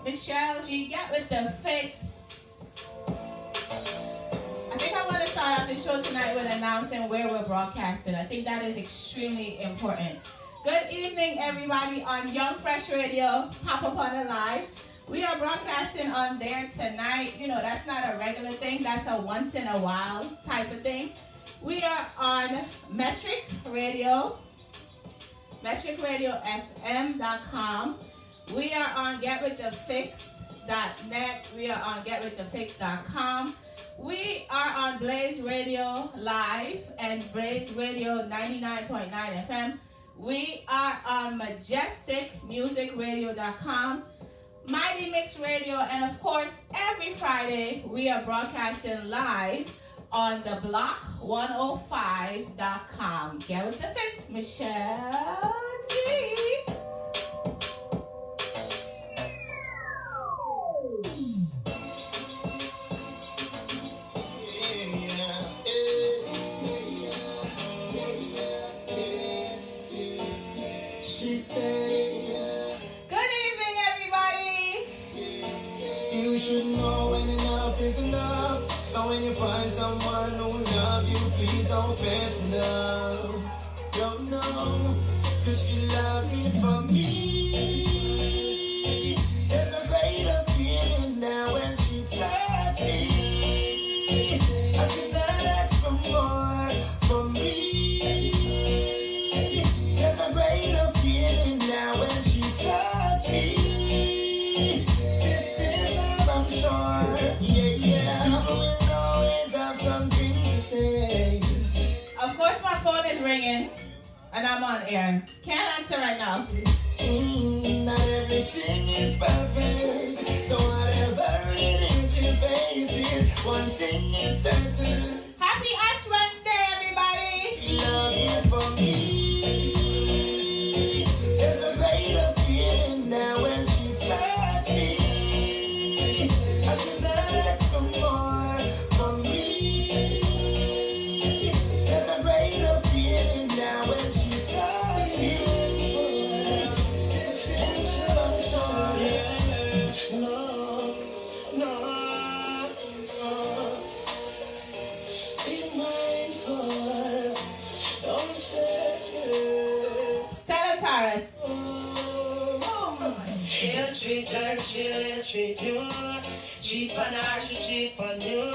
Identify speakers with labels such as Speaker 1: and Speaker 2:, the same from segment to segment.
Speaker 1: Michelle G, get with the fix. I think I want to start off the show tonight with announcing where we're broadcasting. I think that is extremely important. Good evening, everybody on Young Fresh Radio, Pop Up on the Live. We are broadcasting on there tonight. You know, that's not a regular thing. That's a once in a while type of thing. We are on Metric Radio, metricradiofm.com. We are on getwiththefix.net. We are on getwiththefix.com. We are on Blaze Radio Live and Blaze Radio 99.9 FM. We are on majesticmusicradio.com, Mighty Mix Radio, and of course, every Friday we are broadcasting live on the block105.com. Get with the fix, Michelle G.
Speaker 2: She say,
Speaker 1: good evening, everybody.
Speaker 2: You should know when enough is enough. So when you find someone who love you, please don't pass it up. Don't know, cause she loves me for me. There's a greater feeling now when she touches me. I cannot ask for more for me. There's a greater feeling now when she touches me. This is love, I'm sure. Yeah, yeah. I will always have something to say.
Speaker 1: Of course, my phone is ringing, and I'm on air. Can't answer right now.
Speaker 2: Not everything is perfect, so whatever it is we face it, one thing is certain.
Speaker 1: Happy Ash Wednesday, everybody.
Speaker 2: Love you for me. There's a greater feeling now when she touches me. I cannot ask for more for me. There's a greater feeling now when she touches me. This is what I'm sure. No, no. Be mindful. Don't stress you.
Speaker 1: Tell her, Taurus.
Speaker 3: She'll treat her, she'll treat you. Cheap on her, she cheap on you.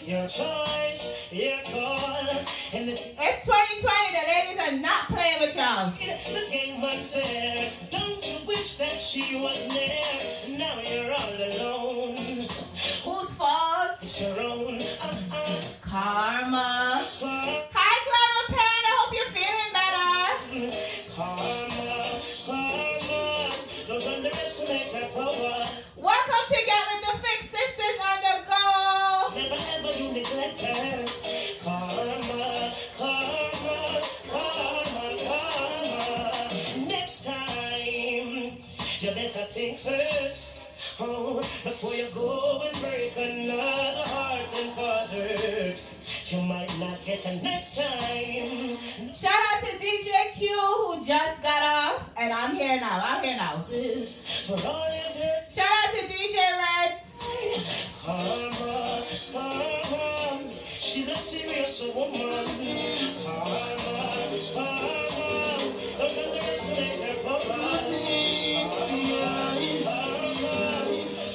Speaker 3: Your choice, your call. And
Speaker 1: It's 2020. The ladies are not playing with y'all.
Speaker 3: the game unfair. Don't you wish that she was there? Now you're all alone.
Speaker 1: Whose fault?
Speaker 3: It's your own.
Speaker 1: Karma. Hi, Glamour Pen. I hope you're feeling better.
Speaker 3: Karma, karma. Don't underestimate her power.
Speaker 1: Welcome to Get With The Fix, sisters on the go.
Speaker 3: Never ever you neglect her. Karma, karma, karma, karma. Next time, you better think first. Oh, before you go and break another heart and cause hurt. You might not get a next time.
Speaker 1: Shout out to DJ Q who just got off, and I'm here now.
Speaker 3: For all your dirt.
Speaker 1: Shout out to DJ Reds.
Speaker 3: Karma, karma. She's a serious woman. Karma, karma. Don't underestimate her power.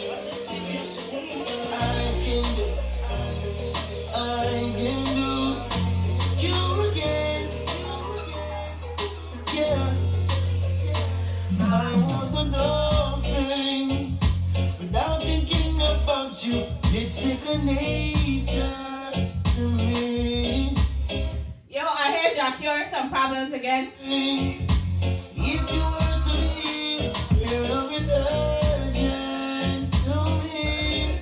Speaker 3: What's a serious woman?
Speaker 2: I can do you again. Yeah. I want nothing without thinking about you. It's second nature to me.
Speaker 1: Yo, I heard y'all curing some problems again.
Speaker 2: If you were to leave, your love is urgent to me.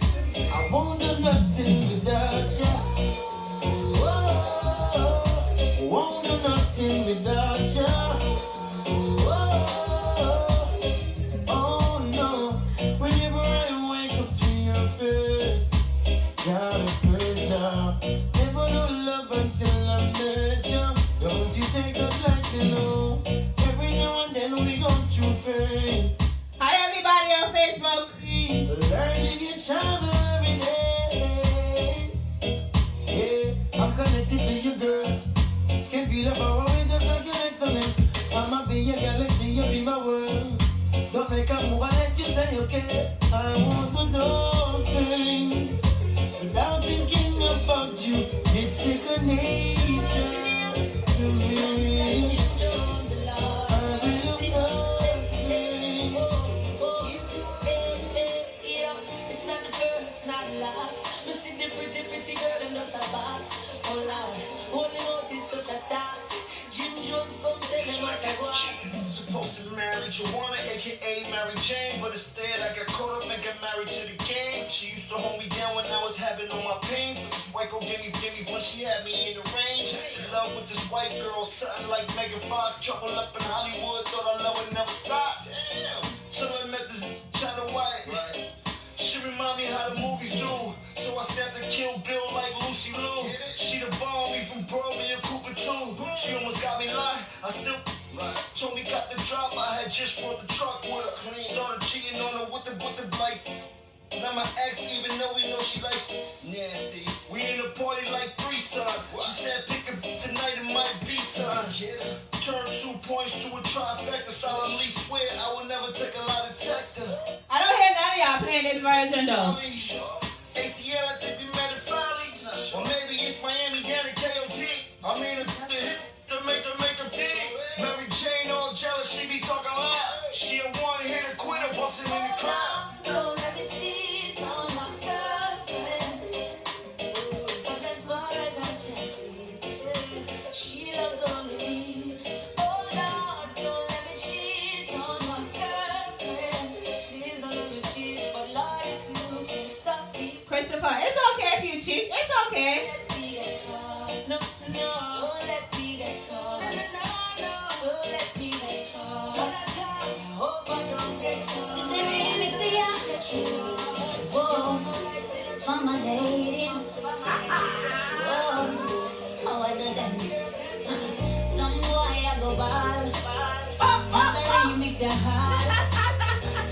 Speaker 2: I won't do nothing without you. Won't do nothing without you. Oh no, whenever I wake up to your face, gotta praise now. Never know love until I met you. Don't you take us like you know. make a move unless you say okay. I want to know things without thinking about you. It's second nature to me.
Speaker 3: It's not the first, not the last. Me see the pretty, pretty girl and just a boss. Oh Lord, holding out is such a task. Jim Jones come tell them what I want.
Speaker 4: Supposed to marry Joanna, aka Mary Jane, but instead I got caught up and got married to the game. She used to hold me down when I was having all my pains, but this white girl gave me when she had me in the range. In love with this white girl, something like Megan Fox, trouble up in Hollywood, thought our love would never stop. Damn. So I met this China White. She remind me how the movies do, so I stabbed the Kill Bill like Lucy Liu. She the bomb me from Brody and Cooper too. She almost got me locked. I still told me got the drop. I had just brought the truck with her. Started cheating on her with the like. Now my ex, even though we know she likes nasty. We in a party like threesome. She said pick a tonight, it might be son. Turn 2 points to a trifecta. Solemnly swear I will never take a lie detector.
Speaker 1: I don't hear none of y'all playing this version though.
Speaker 4: ATL, I think we met at Follies. Or maybe it's Miami down at KOD. I mean, the hit to make a dig. Mary Jane all jealous, she be talking loud. She a one hit a quitter, busting in the crowd.
Speaker 3: Don't let me cheat on my girlfriend. 'Cause as far as I can see, she loves only me. Oh Lord, don't let me cheat on my girlfriend. Please don't let me cheat, but Lord, if you can stop me.
Speaker 1: Christopher, it's okay if you cheat. It's okay.
Speaker 3: Let me get caught. No, don't let me get caught. No, don't let me get caught. I hope I don't get caught. Whoa, for my ladies. Whoa, how I do them. Some boy I go ball. Want to remix your heart.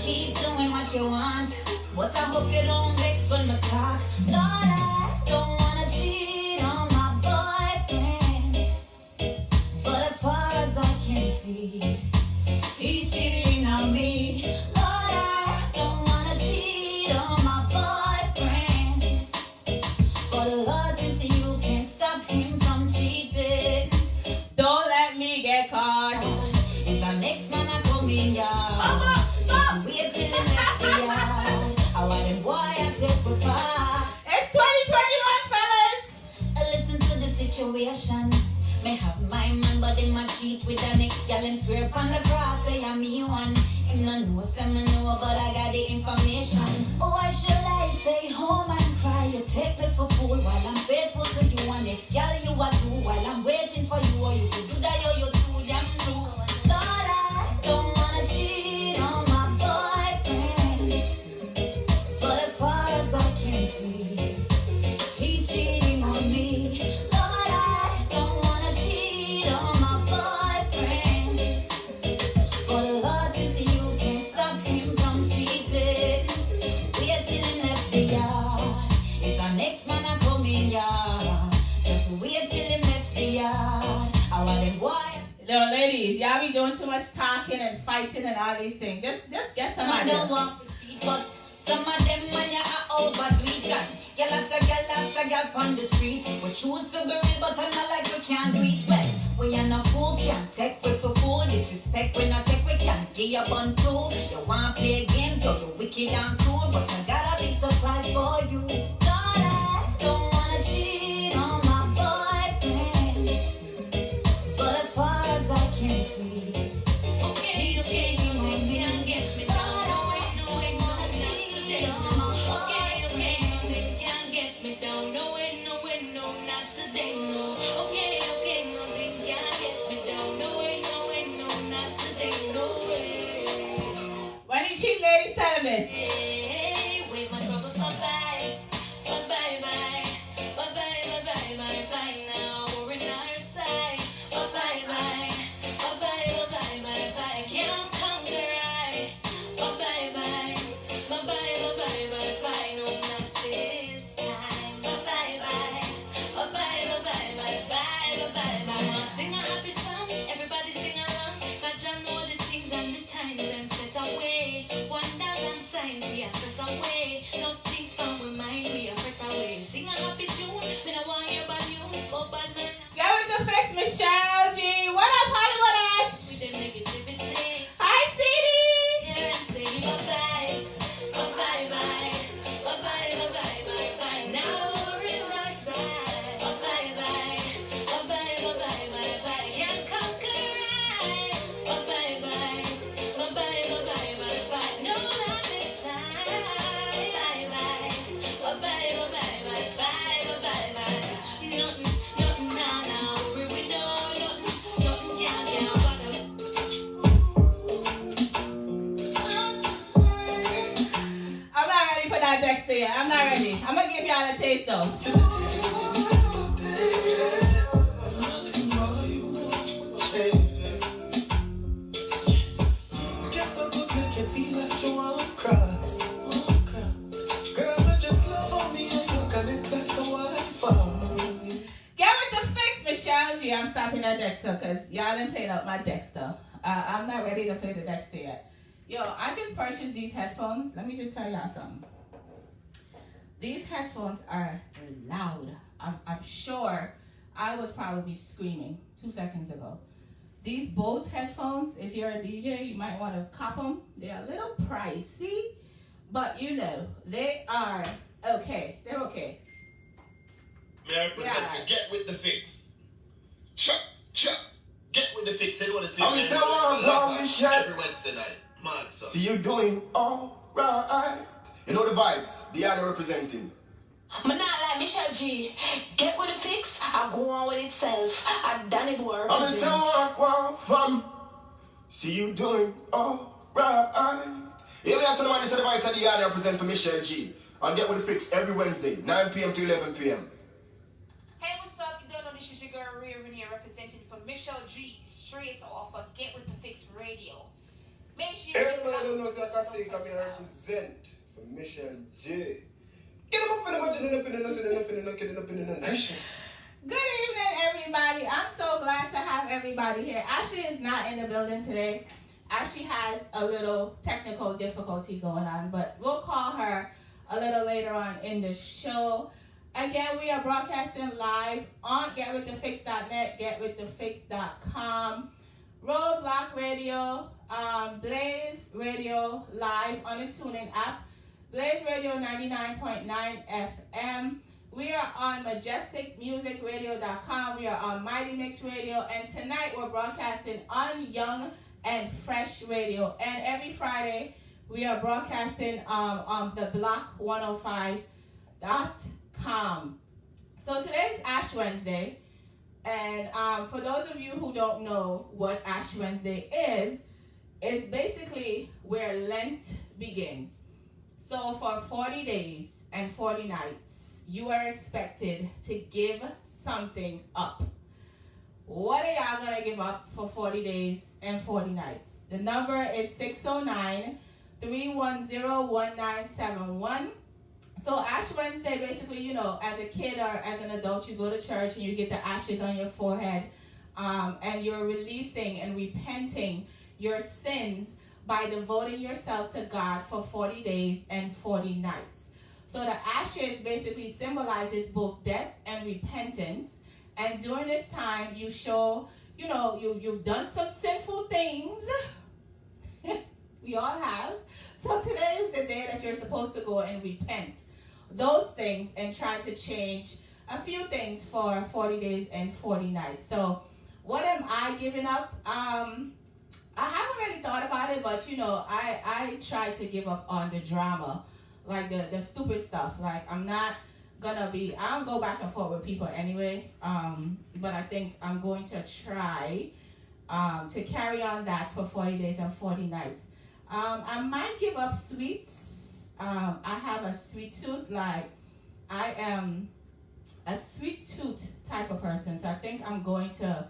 Speaker 3: Keep doing what you want, but I hope you don't vex when I talk. Lord, I don't wanna cheat on my boyfriend, but as far as I can see, he's cheating on me. Lord, I don't wanna cheat on my boyfriend, but Lord, since you can't stop him from cheating,
Speaker 1: Don't let me get caught.
Speaker 3: is our next man I come in yard. Just wait till he left the yard. I want him boy I take for far.
Speaker 1: It's 2021, fellas.
Speaker 3: Listen to the situation. May have my man, but him a cheat with the next gal and swear upon the cross. Say I'm me one. Him no know, say me know, but I got the information. Oh, why should I stay home and cry? You take me for fool while I'm faithful to you. And next gal you a do while I'm waiting for you. Or you could do that, or you too damn true. Lord, I don't wanna cheat on my boyfriend, but as far as I can see, he's cheating on me. Lord, I don't wanna cheat on my boyfriend, but Lord, since you can't stop him from cheating, wait till he left the yard. If our next man a come in yard, just wait till he left the yard. I want him boy.
Speaker 1: No, ladies, y'all be doing too much talking and fighting and all these things. Just get some
Speaker 3: I don't
Speaker 1: ideas.
Speaker 3: want to cheat, but some of them man ya are overdo it. Girl after girl on the street. We choose to be real, but I'm not like we can't do it well. We are not fool, can't take we for fool. Disrespect we not take, we can't give you bun too. You want play games, so you wicked and cruel, but I got a big surprise for you. Lord, I don't wanna cheat on my boyfriend, but as far as I can see, he's cheating on me and get me down. No way, wanna cheat on my boyfriend.
Speaker 5: Nothing can get me down. No way, no, not today, no. Okay, nothing can get me down. No way, no, not today, no way.
Speaker 1: When you cheat, ladies, tell them this.
Speaker 5: mind, we are stress away. No things can remind me of fret away. Sing a happy tune, when I want your bad news, but bad man.
Speaker 1: Get with the fix, Michelle G. What up, Hollywood Ash?
Speaker 5: With the negativity.
Speaker 1: Hi, CD.
Speaker 5: Here and say bye-bye, bye-bye, bye. Bye-bye, bye-bye, bye-bye. Now we're in our side. Bye-bye, bye. Bye-bye, bye-bye, bye-bye. Can't conquer right. Bye-bye, bye. Bye-bye, bye-bye, bye-bye. No, not this time. Bye-bye. Bye-bye, bye-bye, bye-bye. Bye-bye, bye. Nothing, now. We don't, nothing, yeah, bother.
Speaker 1: I'm not ready for that Dexter yet. I'm not ready. I'm going to give y'all a taste, though.
Speaker 2: Guess I could make you feel like you wanna cry. Girl, I just love only and you connect like a Wi-Fi.
Speaker 1: Get with the fix, Michelle G. I'm stopping at Dexter because y'all didn't play up my Dexter. I'm not ready to play the Dexter yet. Yo, I just purchased these headphones. Let me just tell y'all something. These headphones are loud. I'm sure I was probably screaming 2 seconds ago. These Bose headphones, if you're a DJ, you might want to cop them. They're a little pricey, but you know, they are okay. They're okay.
Speaker 6: May I present
Speaker 1: Yeah.
Speaker 6: for Get With The Fix? Chuck. Get With The Fix. Anyone to
Speaker 2: I'm so wrong, Michelle.
Speaker 6: every Wednesday night. Mad, son.
Speaker 2: See you doing all right. You know the vibes. The other representing.
Speaker 7: Man, not like Michelle G. Get with the fix, I go on with itself. I done it work.
Speaker 2: I'm so wrong, fam. See you doing all right. You know some man is the voice of the other represent for Michelle G. And Get With The Fix every Wednesday, 9 p.m. to 11 p.m.
Speaker 8: Hey, what's up? You don't know this is your girl Raven here representing for Michelle G. Straight off of Get With The Fix Radio. Make sure you
Speaker 9: Everybody don't know Zjscratchy come here represent for Michelle J. Get them up for the much in the nation.
Speaker 1: Good evening, everybody. I'm so glad to have everybody here. Ashley is not in the building today. Ashley has a little technical difficulty going on, but we'll call her a little later on in the show. Again, we are broadcasting live on getwiththefix.net, getwiththefix.com, Roadblock Radio, Blaze Radio Live on the TuneIn app, Blaze Radio 99.9 FM. We are on majesticmusicradio.com. We are on Mighty Mix Radio. And tonight we're broadcasting on Young and Fresh Radio. And every Friday we are broadcasting on the block 105.com. So today's Ash Wednesday. And for those of you who don't know what Ash Wednesday is, it's basically where Lent begins. So for 40 days and 40 nights, you are expected to give something up. What are y'all going to give up for 40 days and 40 nights? The number is 609-310-1971. So Ash Wednesday, basically, you know, as a kid or as an adult, you go to church and you get the ashes on your forehead, and you're releasing and repenting your sins by devoting yourself to God for 40 days and 40 nights. So the ashes basically symbolizes both death and repentance. And during this time, you show, you know, you've done some sinful things. We all have. So today is the day that you're supposed to go and repent those things and try to change a few things for 40 days and 40 nights. So what am I giving up? I haven't really thought about it, but you know, I try to give up on the drama, like the stupid stuff. Like I don't go back and forth with people anyway, but I think I'm going to try to carry on that for 40 days and 40 nights. I might give up sweets. I have a sweet tooth. Like I am a sweet tooth type of person, so I think I'm going to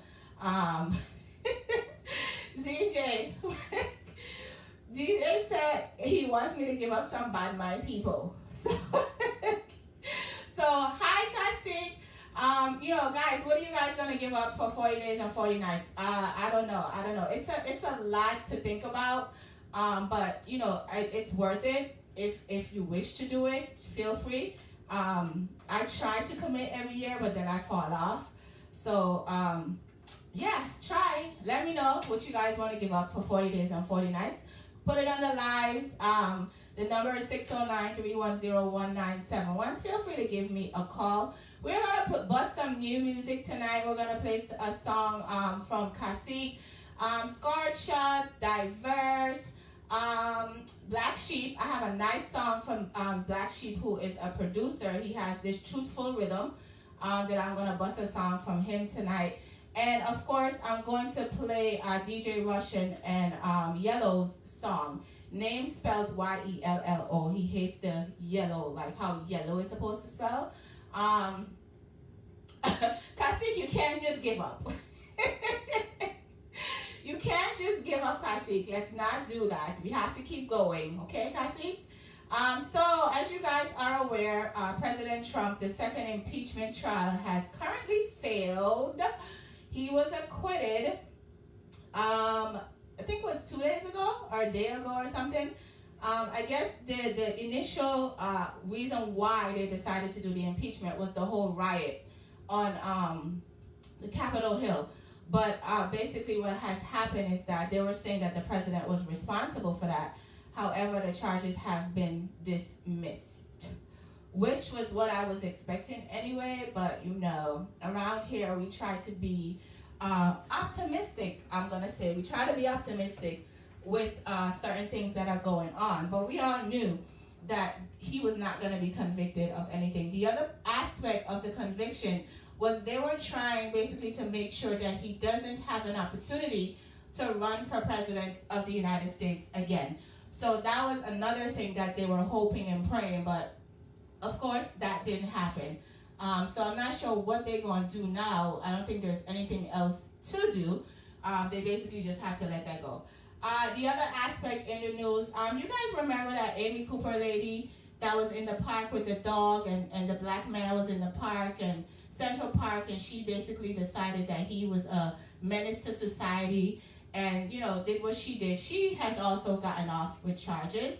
Speaker 1: DJ said he wants me to give up some bad mind people. So hi Cassie. You know, guys, what are you guys gonna give up for 40 days and 40 nights? I don't know. It's a lot to think about. But you know, it's worth it if you wish to do it, feel free. I try to commit every year, but then I fall off. So yeah, try. Let me know what you guys want to give up for 40 days and 40 nights. Put it on the lives. The number is 609-310-1971. Feel free to give me a call. We're gonna bust some new music tonight. We're gonna play a song from Kasik, Zjscratchy, Diverse, Black Sheep. I have a nice song from Black Sheep, who is a producer. He has this truthful rhythm that I'm gonna bust a song from him tonight. And of course, I'm going to play DJ Russian and Yellow's song. Name spelled Y-E-L-L-O. He hates the yellow, like how yellow is supposed to spell. Kasik, you can't just give up. You can't just give up, Kasik. Let's not do that. We have to keep going, okay, Kasik? So, as you guys are aware, President Trump, the second impeachment trial has currently failed. He was acquitted, I think it was 2 days ago or a day ago or something. I guess the initial reason why they decided to do the impeachment was the whole riot on the Capitol Hill. But basically what has happened is that they were saying that the president was responsible for that. However, the charges have been dismissed, which was what I was expecting anyway. But you know, around here we try to be optimistic. I'm going to say we try to be optimistic with certain things that are going on. But we all knew that he was not going to be convicted of anything. The other aspect of the conviction was they were trying basically to make sure that he doesn't have an opportunity to run for president of the United States again. So that was another thing that they were hoping and praying, but of course that didn't happen. So I'm not sure what they're going to do now. I don't think there's anything else to do. They basically just have to let that go. The other aspect in the news, you guys remember that Amy Cooper lady that was in the park with the dog, and the black man was in the park and Central Park, and she basically decided that he was a menace to society and, you know, did what she did. She has also gotten off with charges.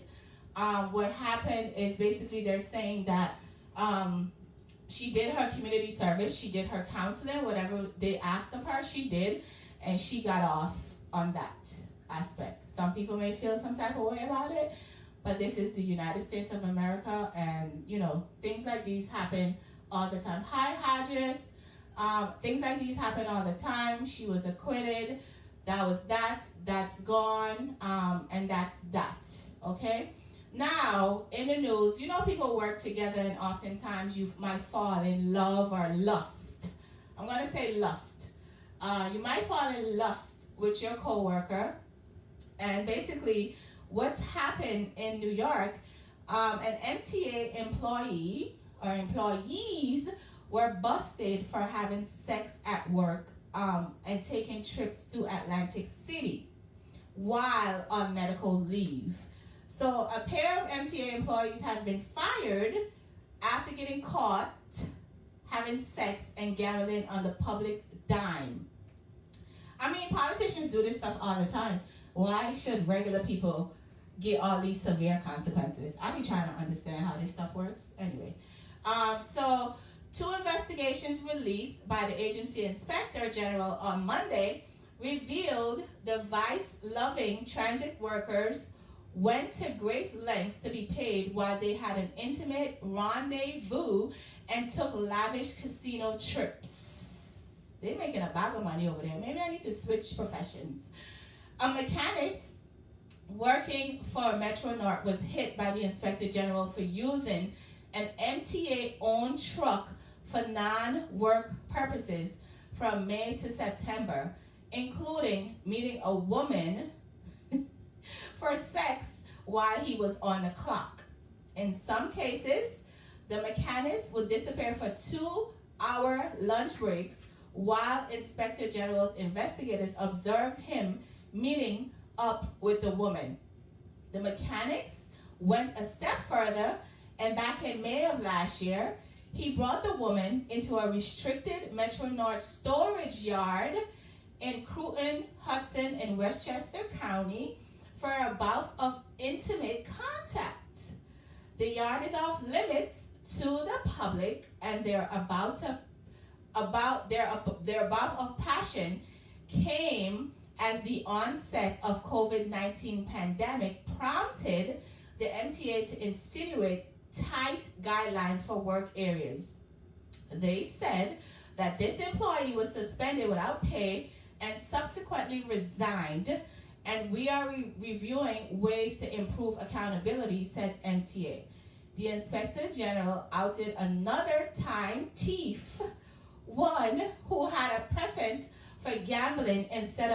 Speaker 1: What happened is basically they're saying that she did her community service, she did her counseling, whatever they asked of her, she did, and she got off on that aspect. Some people may feel some type of way about it, but this is the United States of America, and, you know, things like these happen all the time. Hi, Hodges. Things like these happen all the time. She was acquitted. That was that. That's gone. And that's that. Okay? Now, in the news, you know, people work together and oftentimes you might fall in love or lust. I'm going to say lust. You might fall in lust with your coworker. And basically, what's happened in New York, an MTA employee or employees were busted for having sex at work and taking trips to Atlantic City while on medical leave. So a pair of MTA employees have been fired after getting caught having sex and gambling on the public's dime. I mean, politicians do this stuff all the time. Why should regular people get all these severe consequences? I be trying to understand how this stuff works. Anyway. So, 2 investigations released by the agency inspector general on Monday revealed the vice-loving transit workers went to great lengths to be paid while they had an intimate rendezvous and took lavish casino trips. They're making a bag of money over there. Maybe I need to switch professions. A mechanic working for Metro North was hit by the inspector general for using an MTA-owned truck for non-work purposes from May to September, including meeting a woman for sex while he was on the clock. In some cases, the mechanics would disappear for 2-hour lunch breaks while Inspector General's investigators observed him meeting up with the woman. The mechanics went a step further, and back in May of last year, he brought the woman into a restricted Metro North storage yard in Croton, Hudson, in Westchester County for a bout of intimate contact. yarn is off limits to the public, and their bout of passion came as the onset of COVID-19 pandemic prompted the MTA to insinuate tight guidelines for work areas. They said that this employee was suspended without pay and subsequently resigned, and we are reviewing ways to improve accountability, said MTA. The Inspector General outed another time thief, one who had a present for gambling instead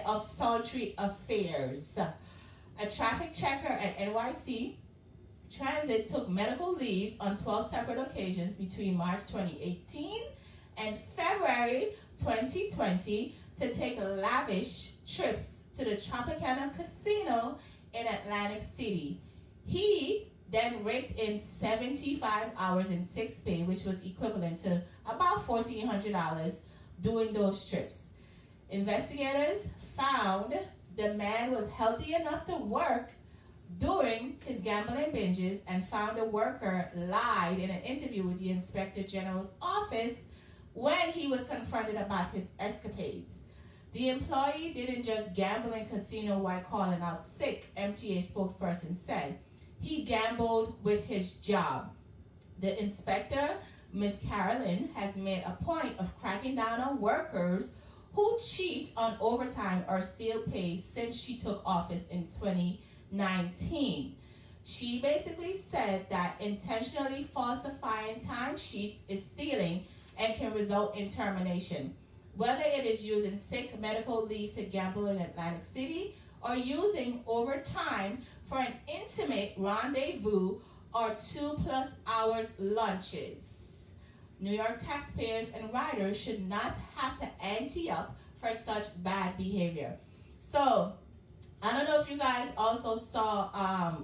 Speaker 1: of sultry affairs. A traffic checker at NYC Transit took medical leaves on 12 separate occasions between March 2018 and February 2020 to take lavish trips to the Tropicana Casino in Atlantic City. He then raked in 75 hours in sick pay, which was equivalent to about $1,400 doing those trips. Investigators found the man was healthy enough to work during his gambling binges and found a worker lied in an interview with the Inspector General's office when he was confronted about his escapades. The employee didn't just gamble in casino while calling out sick, MTA spokesperson said. He gambled with his job. The inspector, Ms. Carolyn, has made a point of cracking down on workers who cheat on overtime or steal pay since she took office in 2019. She basically said that intentionally falsifying timesheets is stealing and can result in termination, whether it is using sick medical leave to gamble in Atlantic City or using overtime for an intimate rendezvous or 2+ hours lunches. New York taxpayers and riders should not have to ante up for such bad behavior. So, I don't know if you guys also saw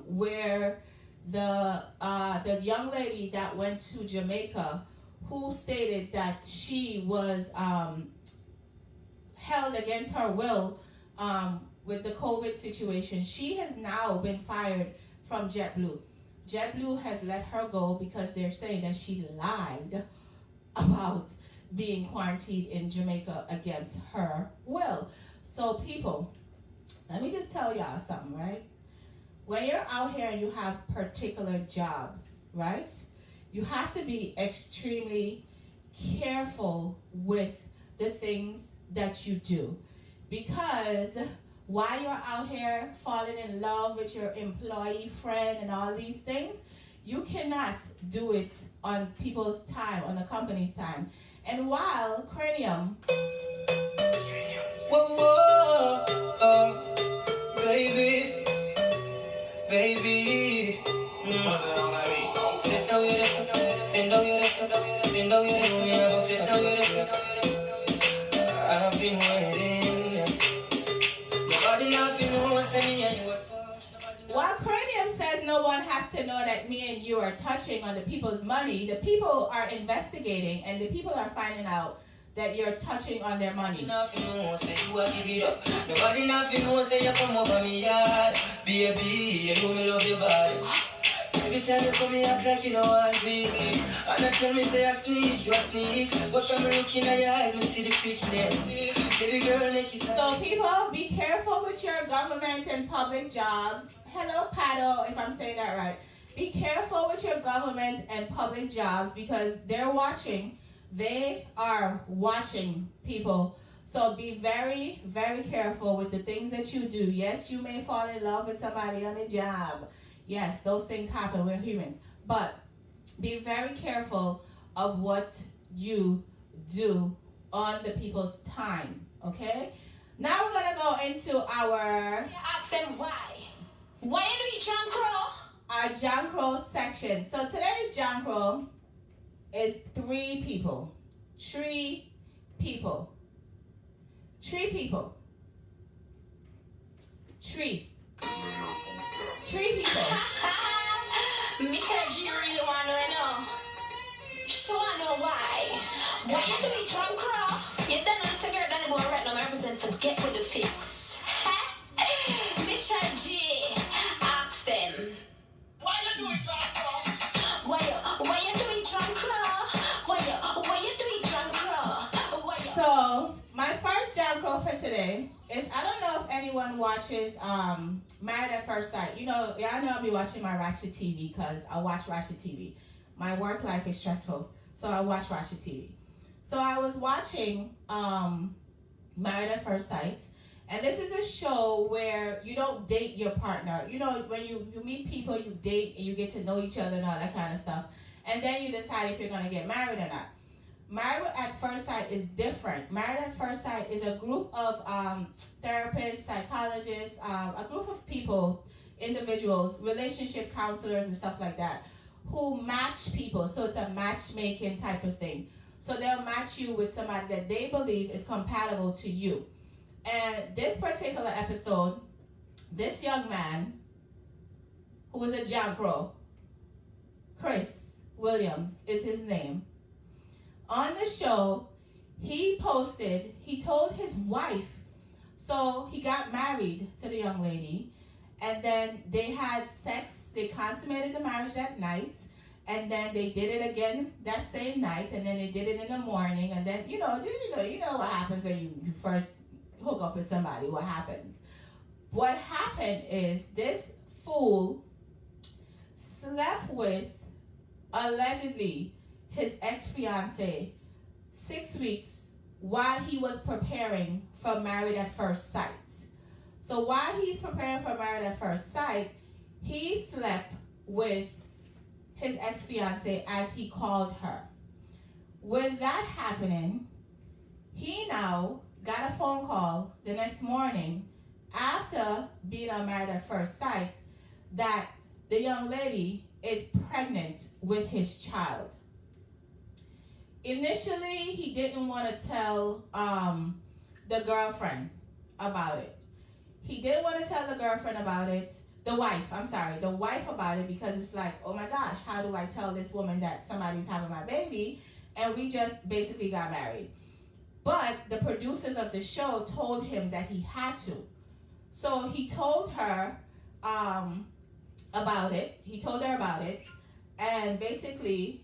Speaker 1: where the young lady that went to Jamaica, who stated that she was held against her will with the COVID situation. She has now been fired from JetBlue. JetBlue has let her go because they're saying that she lied about being quarantined in Jamaica against her will. So people, let me just tell y'all something, right? When you're out here and you have particular jobs, right? You have to be extremely careful with the things that you do, because while you're out here falling in love with your employee friend and all these things, you cannot do it on people's time, on the company's time. And while Cranium...
Speaker 2: Whoa, whoa, baby. Sit down with us, bend down with us, bend down with us, sit down with us. I've been waiting. Nobody nothing knows me and you are touched.
Speaker 1: While Cranium says no one has to know that me and you are touching on the people's money, the people are investigating and the people are finding out that you're touching on their money.
Speaker 2: Nothing knows say you are give it up. Nobody nothing knows say you come over me yard. Baby, you know me love your body. Every time you come here, act like you know I'm really. And I tell me say I sneak, you a sneak. But from looking at your eyes, me see the quickness. Baby girl, make it.
Speaker 1: So people, be careful with your government and public jobs. Hello, Paddle, if I'm saying that right. Be careful with your government and public jobs because they're watching. They are watching, people. So be very, very careful with the things that you do. Yes, you may fall in love with somebody on the job. Yes, those things happen. We're humans. But be very careful of what you do on the people's time. Okay? Now we're going to go into our...
Speaker 7: You ask them why. Why you do it, John Crow?
Speaker 1: Our John Crow section. So today's John Crow is 3 people. 3 people. 3 people. 3. 3 people.
Speaker 7: Michelle G really want to know. She want to know why. Why you do it, John Crow? You done the cigarette that the boy right now represent for Get With The Fix. Michelle G, ask them.
Speaker 4: Why you do it,
Speaker 1: anyone watches Married at First Sight. You know, y'all know I'll be watching my Ratchet TV because I watch Ratchet TV. My work life is stressful, so I watch Ratchet TV. So I was watching Married at First Sight, and this is a show where you don't date your partner. You know, when you meet people, you date and you get to know each other and all that kind of stuff, and then you decide if you're going to get married or not. Married at First Sight is different. Married at First Sight is a group of therapists, psychologists, a group of people, individuals, relationship counselors and stuff like that, who match people. So it's a matchmaking type of thing. So they'll match you with somebody that they believe is compatible to you. And this particular episode, this young man, who was a Jankro, Chris Williams is his name. On the show, he told his wife, so he got married to the young lady, and then they had sex, they consummated the marriage that night, and then they did it again that same night, and then they did it in the morning, and then, you know what happens when you first hook up with somebody, what happens. What happened is this fool slept with, allegedly, his ex-fiancée 6 weeks while he was preparing for Married at First Sight. So while he's preparing for Married at First Sight, he slept with his ex-fiancée, as he called her. With that happening, he now got a phone call the next morning after being on Married at First Sight that the young lady is pregnant with his child. Initially, he didn't want to tell the girlfriend about it. He didn't want to tell the girlfriend about it, the wife about it, because it's like, oh my gosh, how do I tell this woman that somebody's having my baby? And we just basically got married. But the producers of the show told him that he had to. So he told her about it. He told her about it. And basically,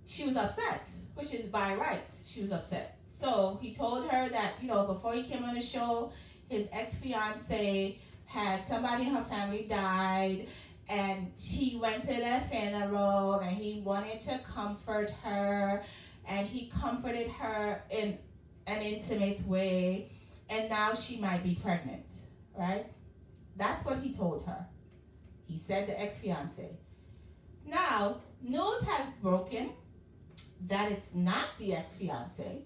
Speaker 1: she was upset, which is by rights. She was upset. So he told her that, before he came on the show, his ex-fiancée had somebody in her family died, and he went to the funeral, and he wanted to comfort her, and he comforted her in an intimate way, and now she might be pregnant, right? That's what he told her. He said the ex-fiancée. Now, news has broken that it's not the ex-fiancé,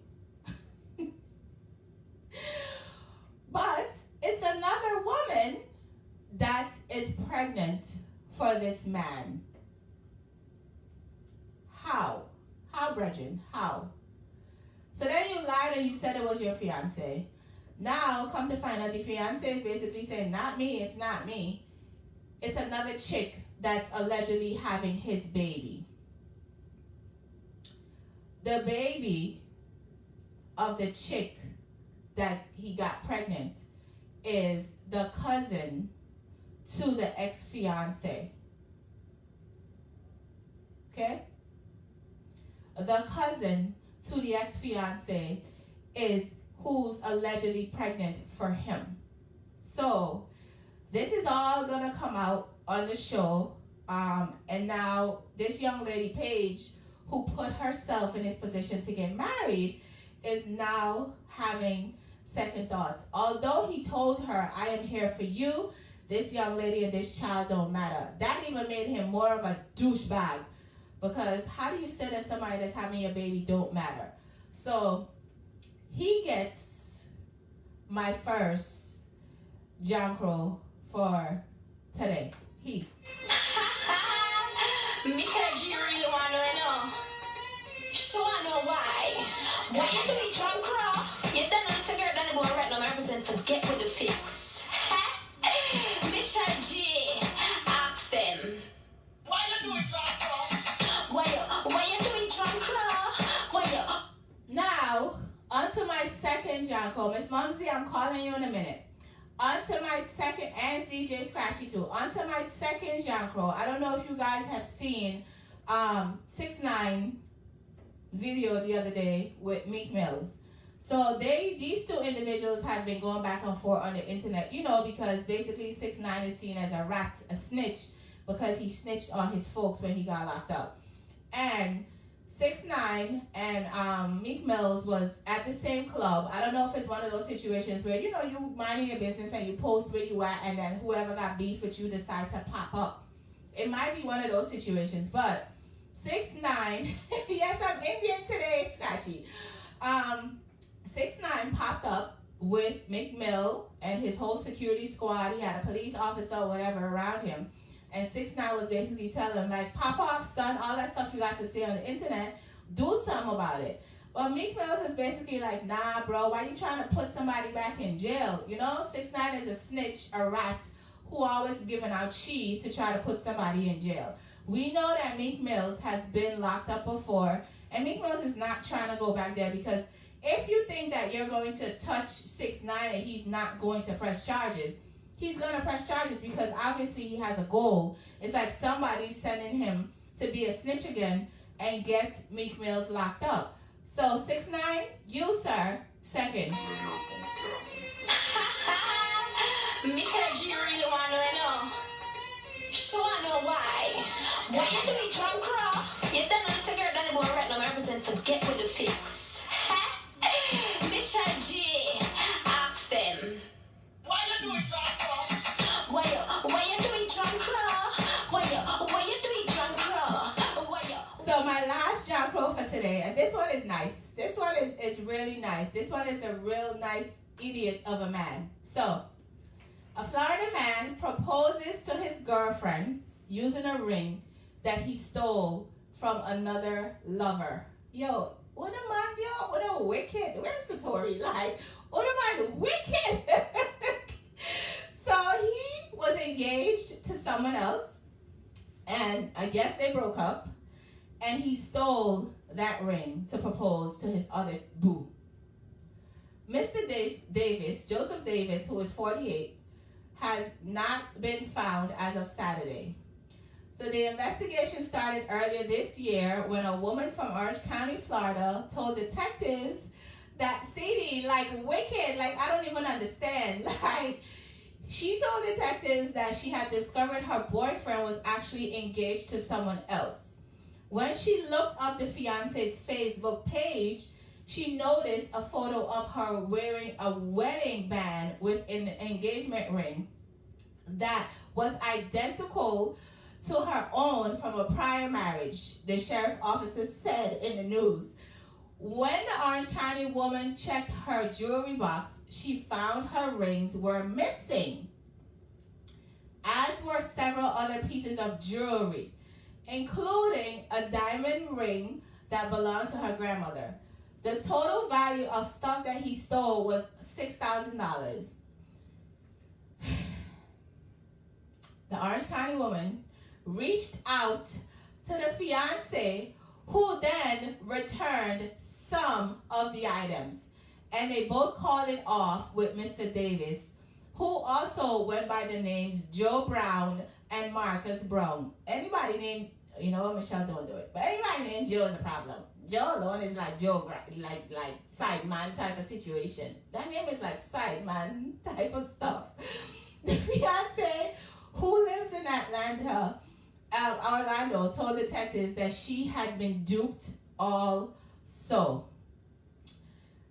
Speaker 1: but it's another woman that is pregnant for this man. How? How, Brethren? How? So then you lied and you said it was your fiancé. Now, come to find out the fiancé is basically saying, not me, it's not me. It's another chick that's allegedly having his baby. The baby of the chick that he got pregnant is the cousin to the ex-fiancé. Okay? The cousin to the ex-fiancé is who's allegedly pregnant for him. So, this is all gonna come out on the show. And now, this young lady, Paige, who put herself in this position to get married, is now having second thoughts. Although he told her, I am here for you, this young lady and this child don't matter. That even made him more of a douchebag. Because how do you say that somebody that's having your baby don't matter? So he gets my first Jankro for today. He.
Speaker 7: Michelle G really wanna know. She wanna know why. Why you do it drunk, bro? You done on the girl that boy right now. I represent for Get With The Fix. Michelle G, ask them.
Speaker 4: Why you do it, Joshua?
Speaker 7: Why you do it drunk, bro? Why you?
Speaker 1: Now, onto my second Janko. Miss Mumsy, I'm calling you in a minute. Onto my second, and Zjscratchy too. Onto my second Janko. I don't know if you guys have seen 6ix9ine video the other day with Meek Mills. So these two individuals have been going back and forth on the internet, because basically 6ix9ine is seen as a snitch, because he snitched on his folks when he got locked up. And 6ix9ine and Meek Mills was at the same club. I don't know if it's one of those situations where, you minding your business and you post where you at, and then whoever got beef with you decides to pop up. It might be one of those situations, but 6ix9ine, yes, I'm Indian today, Scratchy. 6ix9ine popped up with Meek Mill and his whole security squad. He had a police officer or whatever around him. And 6ix9ine was basically telling him, like, pop off, son, all that stuff you got to say on the internet, do something about it. But Meek Mills is basically like, nah, bro, why you trying to put somebody back in jail? 6ix9ine is a snitch, a rat, who always giving out cheese to try to put somebody in jail. We know that Meek Mills has been locked up before, and Meek Mills is not trying to go back there, because if you think that you're going to touch 6ix9ine and he's not going to press charges, he's going to press charges, because obviously he has a goal. It's like somebody sending him to be a snitch again and get Meek Mills locked up. So 6ix9ine, you, sir, second.
Speaker 7: Michelle G really want to know. So I know why. Why you do it drunk, bro? You done on the cigarette than the boy right now. I represent for Get With The Fix. Michelle G, ask them.
Speaker 4: Why you do it, John?
Speaker 7: Why you do it drunk, bro? Why you do it drunk, bro? Why you?
Speaker 1: So my last John Crow for today, and this one is nice. This one is really nice. This one is a real nice idiot of a man. So, a Florida man proposes to his girlfriend using a ring that he stole from another lover. Yo, what a man, yo, what a wicked, where's the story? Like, what a man, wicked. So he was engaged to someone else, and I guess they broke up, and he stole that ring to propose to his other boo. Mr. Davis, Joseph Davis, who is 48, has not been found as of Saturday. So the investigation started earlier this year when a woman from Orange County, Florida, told detectives that CD, like wicked, like I don't even understand. Like, she told detectives that she had discovered her boyfriend was actually engaged to someone else. When she looked up the fiance's Facebook page, she noticed a photo of her wearing a wedding band with an engagement ring that was identical to her own from a prior marriage, the sheriff's officer said in the news. When the Orange County woman checked her jewelry box, she found her rings were missing, as were several other pieces of jewelry, including a diamond ring that belonged to her grandmother. The total value of stuff that he stole was $6,000. The Orange County woman reached out to the fiance, who then returned some of the items. And they both called it off with Mr. Davis, who also went by the names Joe Brown and Marcus Brown. Anybody named, Michelle don't do it, but anybody named Joe is a problem. Joe alone is like Joe, like side man type of situation. That name is like side man type of stuff. The fiance, who lives in Orlando, told detectives that she had been duped also.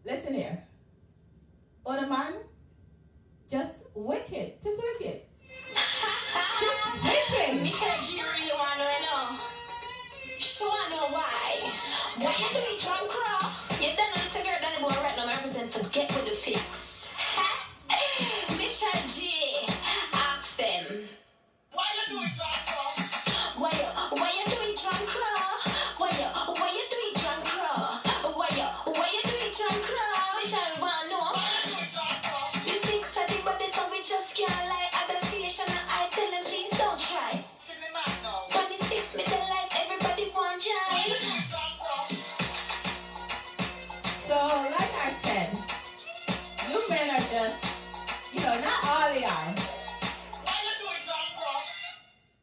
Speaker 1: Listen here. Other man, just wicked. Just wicked. Just wicked.
Speaker 7: Michelle G really want to know. So I know why. Why you do it drunk, bro? You done on the cigarette than the boy right now. I represent for Get With The Fix. Michelle G, ask them.
Speaker 4: Why you do it, John?
Speaker 7: Why you do it drunk, bro? Why you do it drunk, bro? Why you do it drunk, bro? Michelle want to know. The fix are the body, so we just can't lie at the station, and I tell them please don't try. When it fix me, they like everybody want joy.
Speaker 1: So, like I said, you men are just, not all of y'all.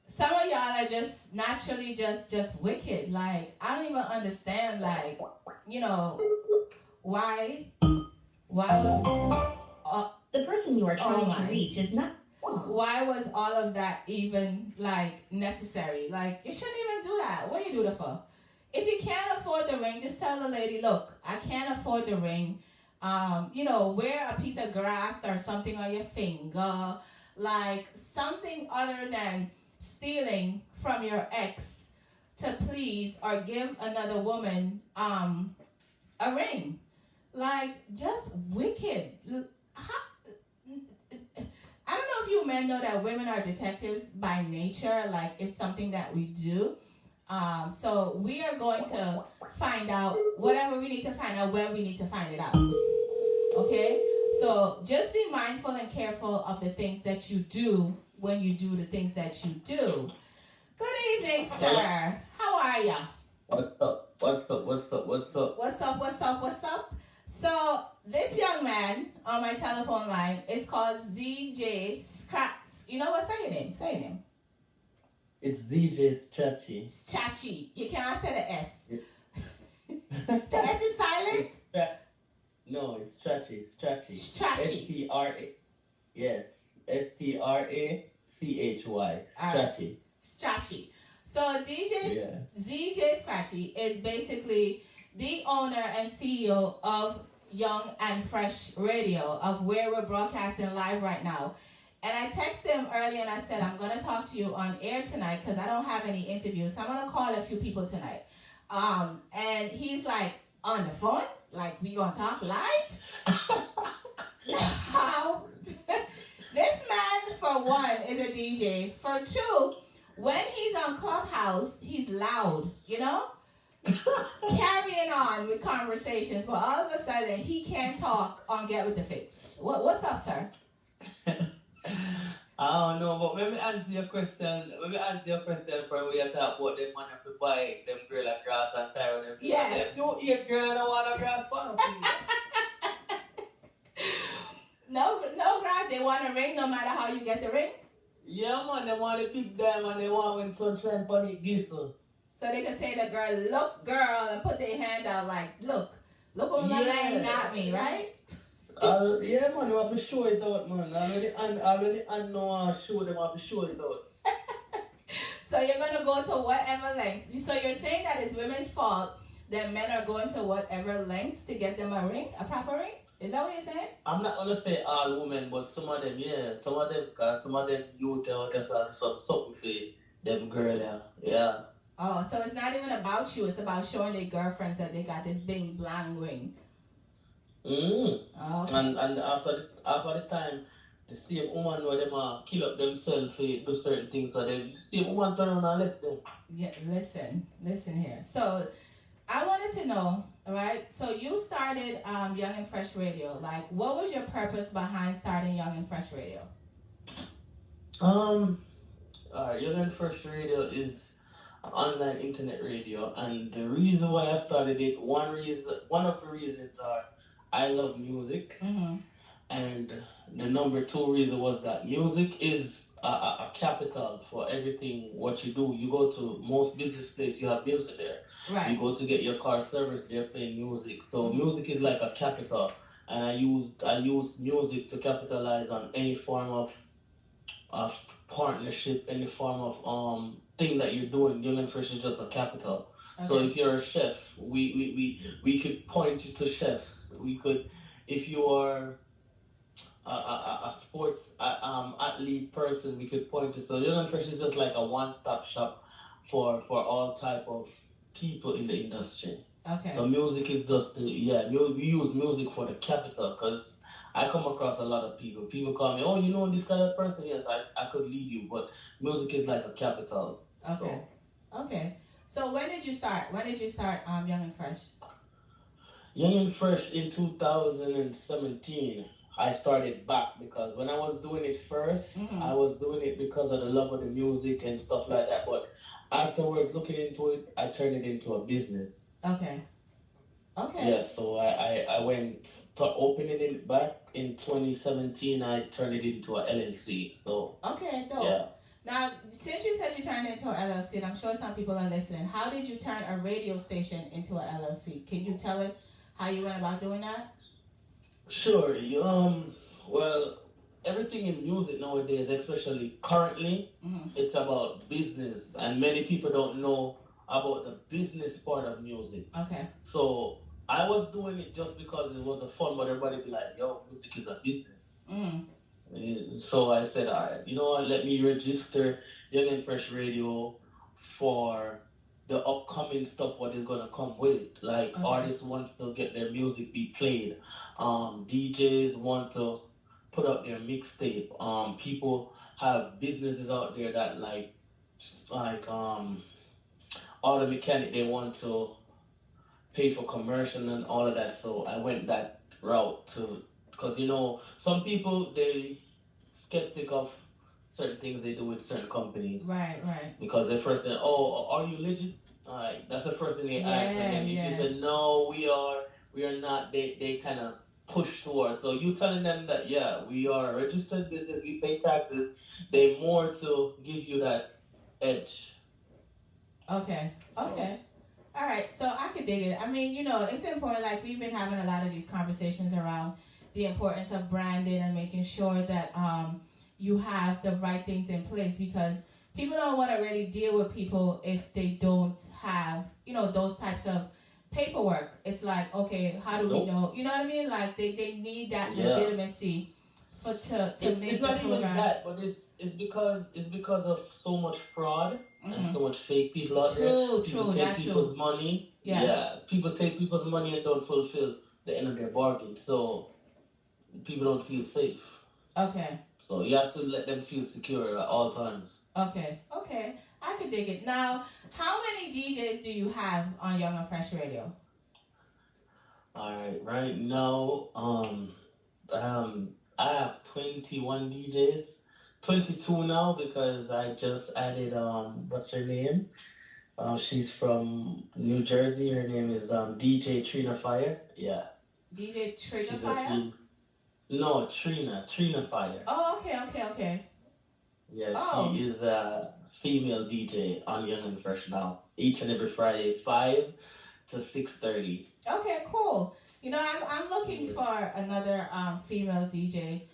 Speaker 1: Some of y'all are just naturally just wicked. Like, I don't even understand, why Why was
Speaker 10: The person you are trying
Speaker 1: my.
Speaker 10: to reach is not.
Speaker 1: why was all of that even like necessary? Like, you shouldn't even do that. What you do that for? If you can't afford the ring, just tell the lady, look, I can't afford the ring. Wear a piece of grass or something on your finger, like something other than stealing from your ex to please or give another woman a ring. Like, just wicked. I don't know if you men know that women are detectives by nature. Like, it's something that we do. So we are going to find out whatever we need to find out when we need to find it out. Okay? So just be mindful and careful of the things that you do when you do the things that you do. Good evening, sir. How are ya?
Speaker 11: What's up?
Speaker 1: So this young man on my telephone line is called Zjscratchy. You know what? Say your name.
Speaker 11: It's Zjscratchy.
Speaker 1: Zjscratchy. You cannot say the S. The S is silent?
Speaker 11: No, it's Zjscratchy.
Speaker 1: Zjscratchy.
Speaker 11: S-T-R-A. Yes. S-T-R-A-C-H-Y. Zjscratchy.
Speaker 1: Zjscratchy. So Zjscratchy is basically the owner and CEO of Young and Fresh Radio, of where we're broadcasting live right now. And I texted him earlier and I said, I'm going to talk to you on air tonight because I don't have any interviews. So I'm going to call a few people tonight. And he's like, on the phone? Like, we going to talk live? How? This man, for one, is a DJ. For two, when he's on Clubhouse, he's loud, carrying on with conversations, but all of a sudden he can't talk on Get With The Fix. What's up, sir?
Speaker 11: I don't know, but let me answer your question. For we are talking about them money to buy them girl like grass and tire and everything.
Speaker 1: Yes.
Speaker 11: If you eat girl and want a grass farm,
Speaker 1: No grass. They want a ring no matter how you get the ring.
Speaker 11: Yeah, man, they want to pick them and they want when sunshine for the gifts.
Speaker 1: So they can say to the girl, look, girl, and put their hand out like, look what my man got me, right?
Speaker 11: Yeah, man, you have to show it out, man. Already know show them have to show it out.
Speaker 1: So you're going to go to whatever lengths. So you're saying that it's women's fault that men are going to whatever lengths to get them a ring, a proper ring? Is that what you're saying?
Speaker 11: I'm not going to say all women, but some of them, yeah. Some of them youth out there something for them girl, yeah.
Speaker 1: Oh, so it's not even about you. It's about showing their girlfriends that they got this big blang ring.
Speaker 11: Mm.
Speaker 1: Oh, okay.
Speaker 11: And after the time, the same woman where them kill up themselves to do certain things, so the same woman turn around and left them.
Speaker 1: Yeah, listen here. So I wanted to know, right? So you started Young and Fresh Radio. Like, what was your purpose behind starting Young and Fresh Radio?
Speaker 11: Young and Fresh Radio is online internet radio, and the reason why I started it, one of the reasons are I love music, and the number two reason was that music is a capital for everything what you do. You go to most business places, you have music there.
Speaker 1: Right.
Speaker 11: You go to get your car service, they're playing music. So music is like a capital, and I use music to capitalize on any form of partnership, any form of thing that you're doing. Young and Fresh is just a capital. Okay. So if you're a chef, we could point you to chefs. We could, if you are a sports athlete person, we could point you. So Young and Fresh is just like a one-stop shop for all type of people in the industry.
Speaker 1: Okay.
Speaker 11: So music is just we use music for the capital, because I come across a lot of people. People call me, oh, you know this kind of person? Yes, I could lead you, but music is like a capital.
Speaker 1: Okay. So. Okay. So when did you start? Young and Fresh?
Speaker 11: Young and Fresh in 2017. I started back because when I was doing it first, I was doing it because of the love of the music and stuff like that. But afterwards, looking into it, I turned it into a business.
Speaker 1: Okay.
Speaker 11: Yeah, so I went to opening it back in 2017. I turned it into a LLC. So
Speaker 1: okay, dope.
Speaker 11: Yeah.
Speaker 1: Now, since you said you turned it into an LLC, and I'm sure some people are listening, how did you turn a radio station into an LLC? Can you tell us how you went about doing that?
Speaker 11: Sure. Well, everything in music nowadays, especially currently, it's about business, and many people don't know about the business part of music.
Speaker 1: Okay.
Speaker 11: So I was doing it just because it was a fun, but everybody be like, "Yo, music is a business." So I said, all right, you know what? Let me register Young and Fresh Radio for the upcoming stuff. What is gonna come with it? Like artists want to get their music be played. DJs want to put up their mixtape. People have businesses out there that like auto mechanic. They want to pay for commercial and all of that. So I went that route because some people they skeptic of certain things they do with certain companies.
Speaker 1: Right.
Speaker 11: Because they first say, "Oh, are you legit?" That's the first thing they ask, and then if you say, "No, we are not," they kind of push towards. So you telling them that we are a registered business, we pay taxes, they more to give you that edge.
Speaker 1: Okay. All right, so I could dig it. I mean, it's important. Like we've been having a lot of these conversations around the importance of branding and making sure that you have the right things in place, because people don't want to really deal with people if they don't have, those types of paperwork. It's like, okay, how do we know? You know what I mean? Like they need that legitimacy to make
Speaker 11: it's
Speaker 1: the
Speaker 11: not
Speaker 1: program.
Speaker 11: Even that, but it's because of so much fraud and so much fake people out there. People take people's money.
Speaker 1: Yes.
Speaker 11: Yeah, people take people's money and don't fulfill the end of their bargain. So people don't feel safe.
Speaker 1: Okay.
Speaker 11: So you have to let them feel secure at all times.
Speaker 1: Okay. I could dig it. Now, how many DJs do you have on Young and Fresh Radio?
Speaker 11: All right. Right now, I have 21 DJs. 22 now because I just added what's her name? She's from New Jersey. Her name is DJ Trina Fire. Yeah.
Speaker 1: DJ Trina Fire?
Speaker 11: No, Trina Fire.
Speaker 1: Oh, okay.
Speaker 11: Yeah, she is a female DJ on Young and Fresh now. Each and every Friday, 5 to 6:30. Okay,
Speaker 1: cool. I'm looking for another female DJ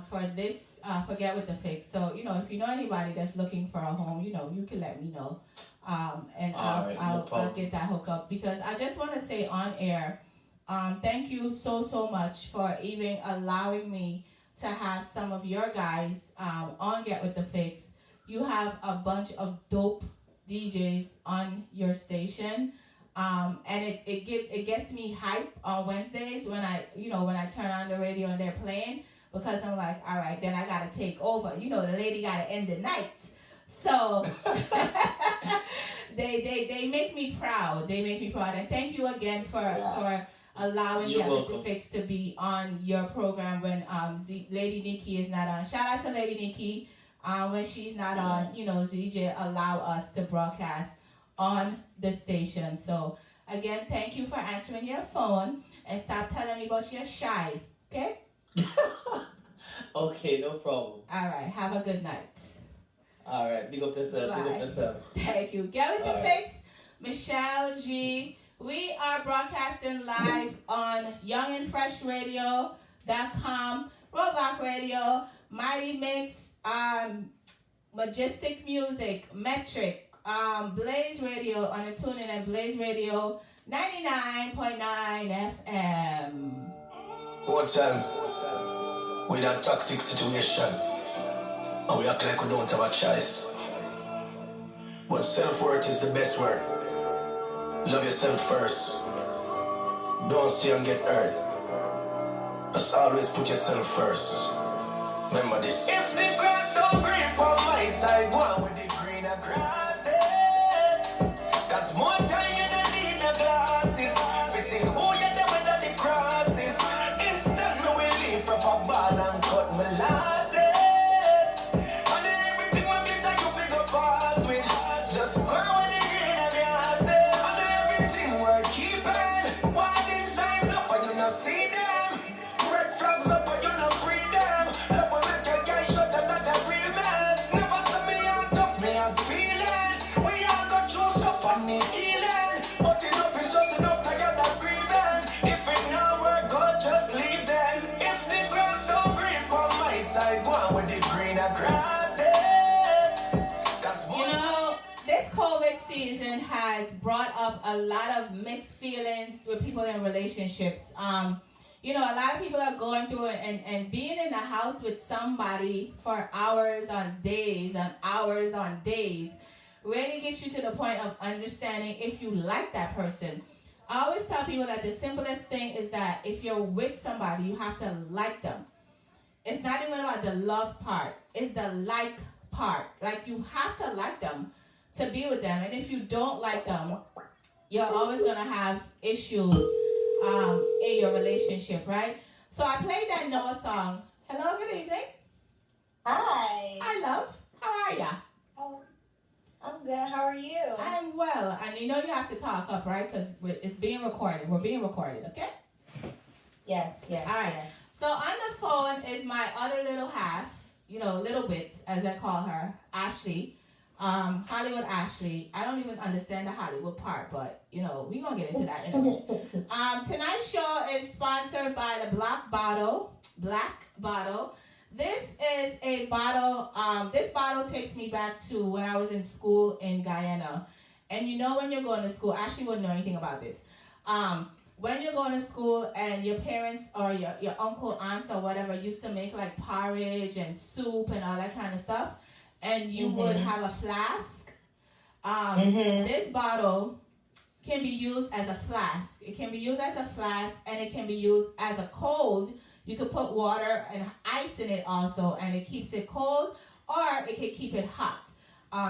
Speaker 1: for this Forget with the Fix. So, if you know anybody that's looking for a home, you can let me know. And I'll get that hook up, because I just want to say on air, thank you so much for even allowing me to have some of your guys on Get With The Fix. You have a bunch of dope DJs on your station, and it gets me hype on Wednesdays when I turn on the radio and they're playing, because I'm like, all right, then I gotta take over. The lady gotta end the night. So they make me proud. And thank you again for allowing Get With The Fix to be on your program when Lady Nikki is not on. Shout out to Lady Nikki. When she's not on, ZJ allow us to broadcast on the station. So again, thank you for answering your phone, and stop telling me about your shy. Okay?
Speaker 11: Okay, no problem.
Speaker 1: All right. Have a good night.
Speaker 11: All right. Big up yourself.
Speaker 1: Thank you. Get With The Fix, Michelle G. We are broadcasting live on YoungandFreshRadio.com, Roblox Radio, Mighty Mix, Majestic Music, Metric, Blaze Radio on the TuneIn, and Blaze Radio 99.9 FM.
Speaker 2: One time, we're in a toxic situation, and we act like we don't have a choice. But self-worth is the best word. Love yourself first. Don't stay and get hurt. Just always put yourself first. Remember this. If the grass don't green on my side, go on with the greener grasses. Cause more time you don't need the glasses. We see who you there with the crosses. Instant me will leave up a ball and cut my lasses. And everything will glitter you figure fast with. Just go with the greener grasses. And everything we're keeping. Wild inside stuff and you not see them. Red flags up and you not free them. Love will make a guy shut and not a real man. Never saw me out tough, me have feelings. We all got through stuff and need healing. But enough is just enough, tired of grieving. If it not work, God just leave them.
Speaker 1: Holiday season has brought up a lot of mixed feelings with people in relationships. You know, a lot of people are going through it, and being in the house with somebody for hours on days and hours on days really gets you to the point of understanding if you like that person. I always tell people that the simplest thing is that if you're with somebody, you have to like them. It's not even about the love part. It's the like part. Like, you have to like them to be with them. And if you don't like them, you're always going to have issues in your relationship, right? So I played that Noah song. Hello, good evening.
Speaker 10: Hi.
Speaker 1: Hi, love. How are ya?
Speaker 10: I'm good. How are you?
Speaker 1: I'm well. And you know you have to talk up, right? Because it's being recorded. We're being recorded, okay?
Speaker 10: Yes.
Speaker 1: All right.
Speaker 10: Yes.
Speaker 1: So on the phone is my other little half, you know, little bit, as I call her, Ashley. Hollywood Ashley. I don't even understand the Hollywood part, but, you know, we're going to get into that in a minute. Tonight's show is sponsored by the Black Bottle. This is a bottle. This bottle takes me back to when I was in school in Guyana. And you know, when you're going to school, Ashley wouldn't know anything about this. When you're going to school and your parents or your uncle, aunts or whatever used to make like porridge and soup and all that kind of stuff, and you would have a flask, this bottle can be used as a flask. It can be used as a flask, and it can be used as a cold. You could put water and ice in it also, and it keeps it cold, or it can keep it hot.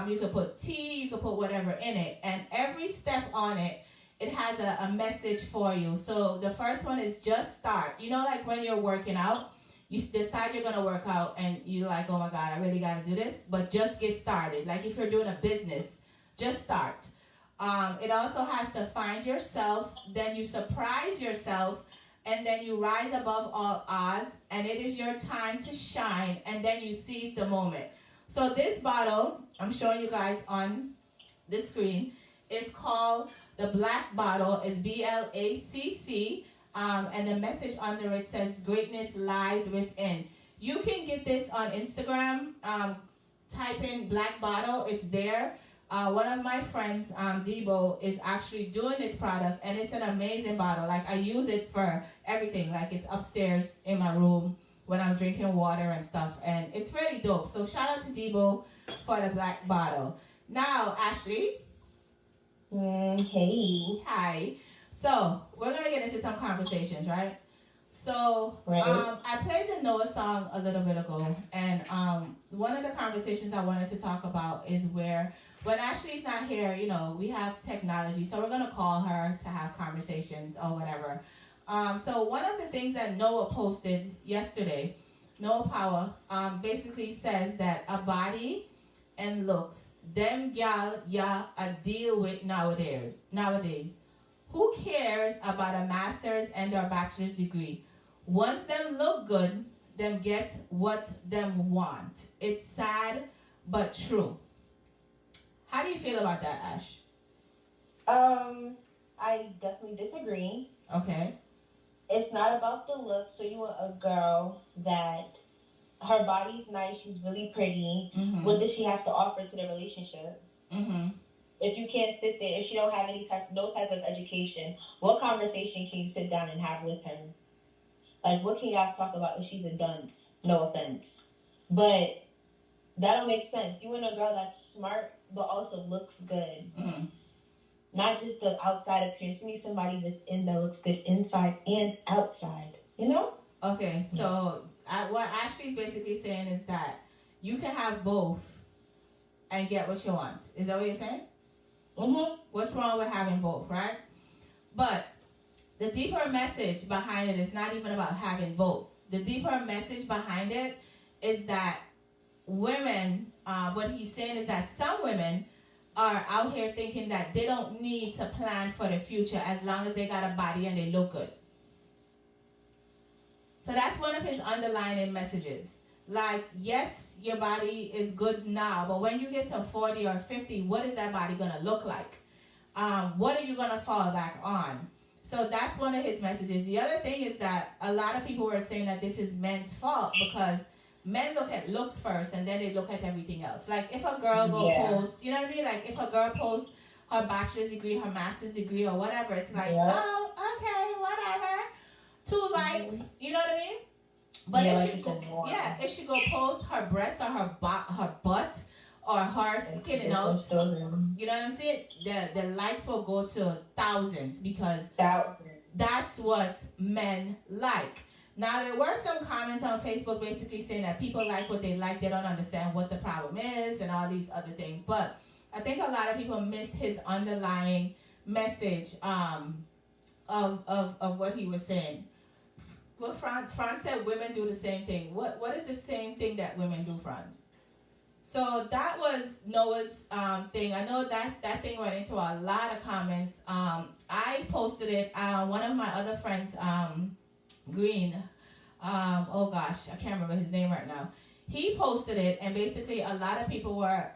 Speaker 1: You could put tea, you could put whatever in it, and every step on it, it has a message for you. So the first one is just start. You know, like when you're working out, you decide you're going to work out, and you're like, oh my God, I really got to do this, but just get started. Like if you're doing a business, just start. It also has to find yourself, then you surprise yourself, and then you rise above all odds, and it is your time to shine, and then you seize the moment. So this bottle, I'm showing you guys on the screen, is called the Black Bottle. It's BLACC, and the message under it says, greatness lies within. You can get this on Instagram. Type in Black Bottle, it's there. One of my friends, Debo, is actually doing this product, and it's an amazing bottle. Like, I use it for everything. Like, it's upstairs in my room when I'm drinking water and stuff, and it's really dope. So shout out to Debo for the Black Bottle. Now, Ashley.
Speaker 10: Hey.
Speaker 1: Hi. So we're gonna get into some conversations, right? So I played the Noah song a little bit ago, and one of the conversations I wanted to talk about is where, when Ashley's not here, you know, we have technology, so we're gonna call her to have conversations or whatever. So one of the things that Noah posted yesterday, Noah Power, basically says that a body and looks, them gal a deal with nowadays. Who cares about a master's and or bachelor's degree? Once them look good, them get what them want. It's sad, but true. How do you feel about that, Ash?
Speaker 10: I definitely disagree.
Speaker 1: Okay.
Speaker 10: It's not about the look. So you want a girl that her body's nice, she's really pretty. What does she have to offer to the relationship? If you can't sit there, if she don't have no type of education, what conversation can you sit down and have with her? Like, what can you guys talk about if she's a dunce? No offense. But that don't make sense. You want a girl that's smart, but also looks good. Not just the outside appearance. You need somebody that looks good inside and outside. You know?
Speaker 1: Okay, so what Ashley's basically saying is that you can have both and get what you want. Is that what you're saying? What's wrong with having both, right? But the deeper message behind it is not even about having both. The deeper message behind it is that women, what he's saying is that some women are out here thinking that they don't need to plan for the future as long as they got a body and they look good. So that's one of his underlying messages. Like, yes, your body is good now, but when you get to 40 or 50, what is that body going to look like? What are you going to fall back on? So that's one of his messages. The other thing is that a lot of people were saying that this is men's fault because men look at looks first and then they look at everything else. Like if a girl go post, you know what I mean? Like if a girl posts her bachelor's degree, her master's degree, or whatever, it's like, oh, okay, whatever. 2 likes, you know what I mean? But if she go post her breasts or her butt or her skin out, you know what I'm saying? The likes will go to thousands because that's what men like. Now, there were some comments on Facebook basically saying that people like what they like. They don't understand what the problem is and all these other things. But I think a lot of people miss his underlying message of what he was saying. Well, France said women do the same thing. What is the same thing that women do, France? So that was Noah's thing. I know that thing went into a lot of comments. I posted it. One of my other friends, Green, oh gosh, I can't remember his name right now. He posted it, and basically a lot of people were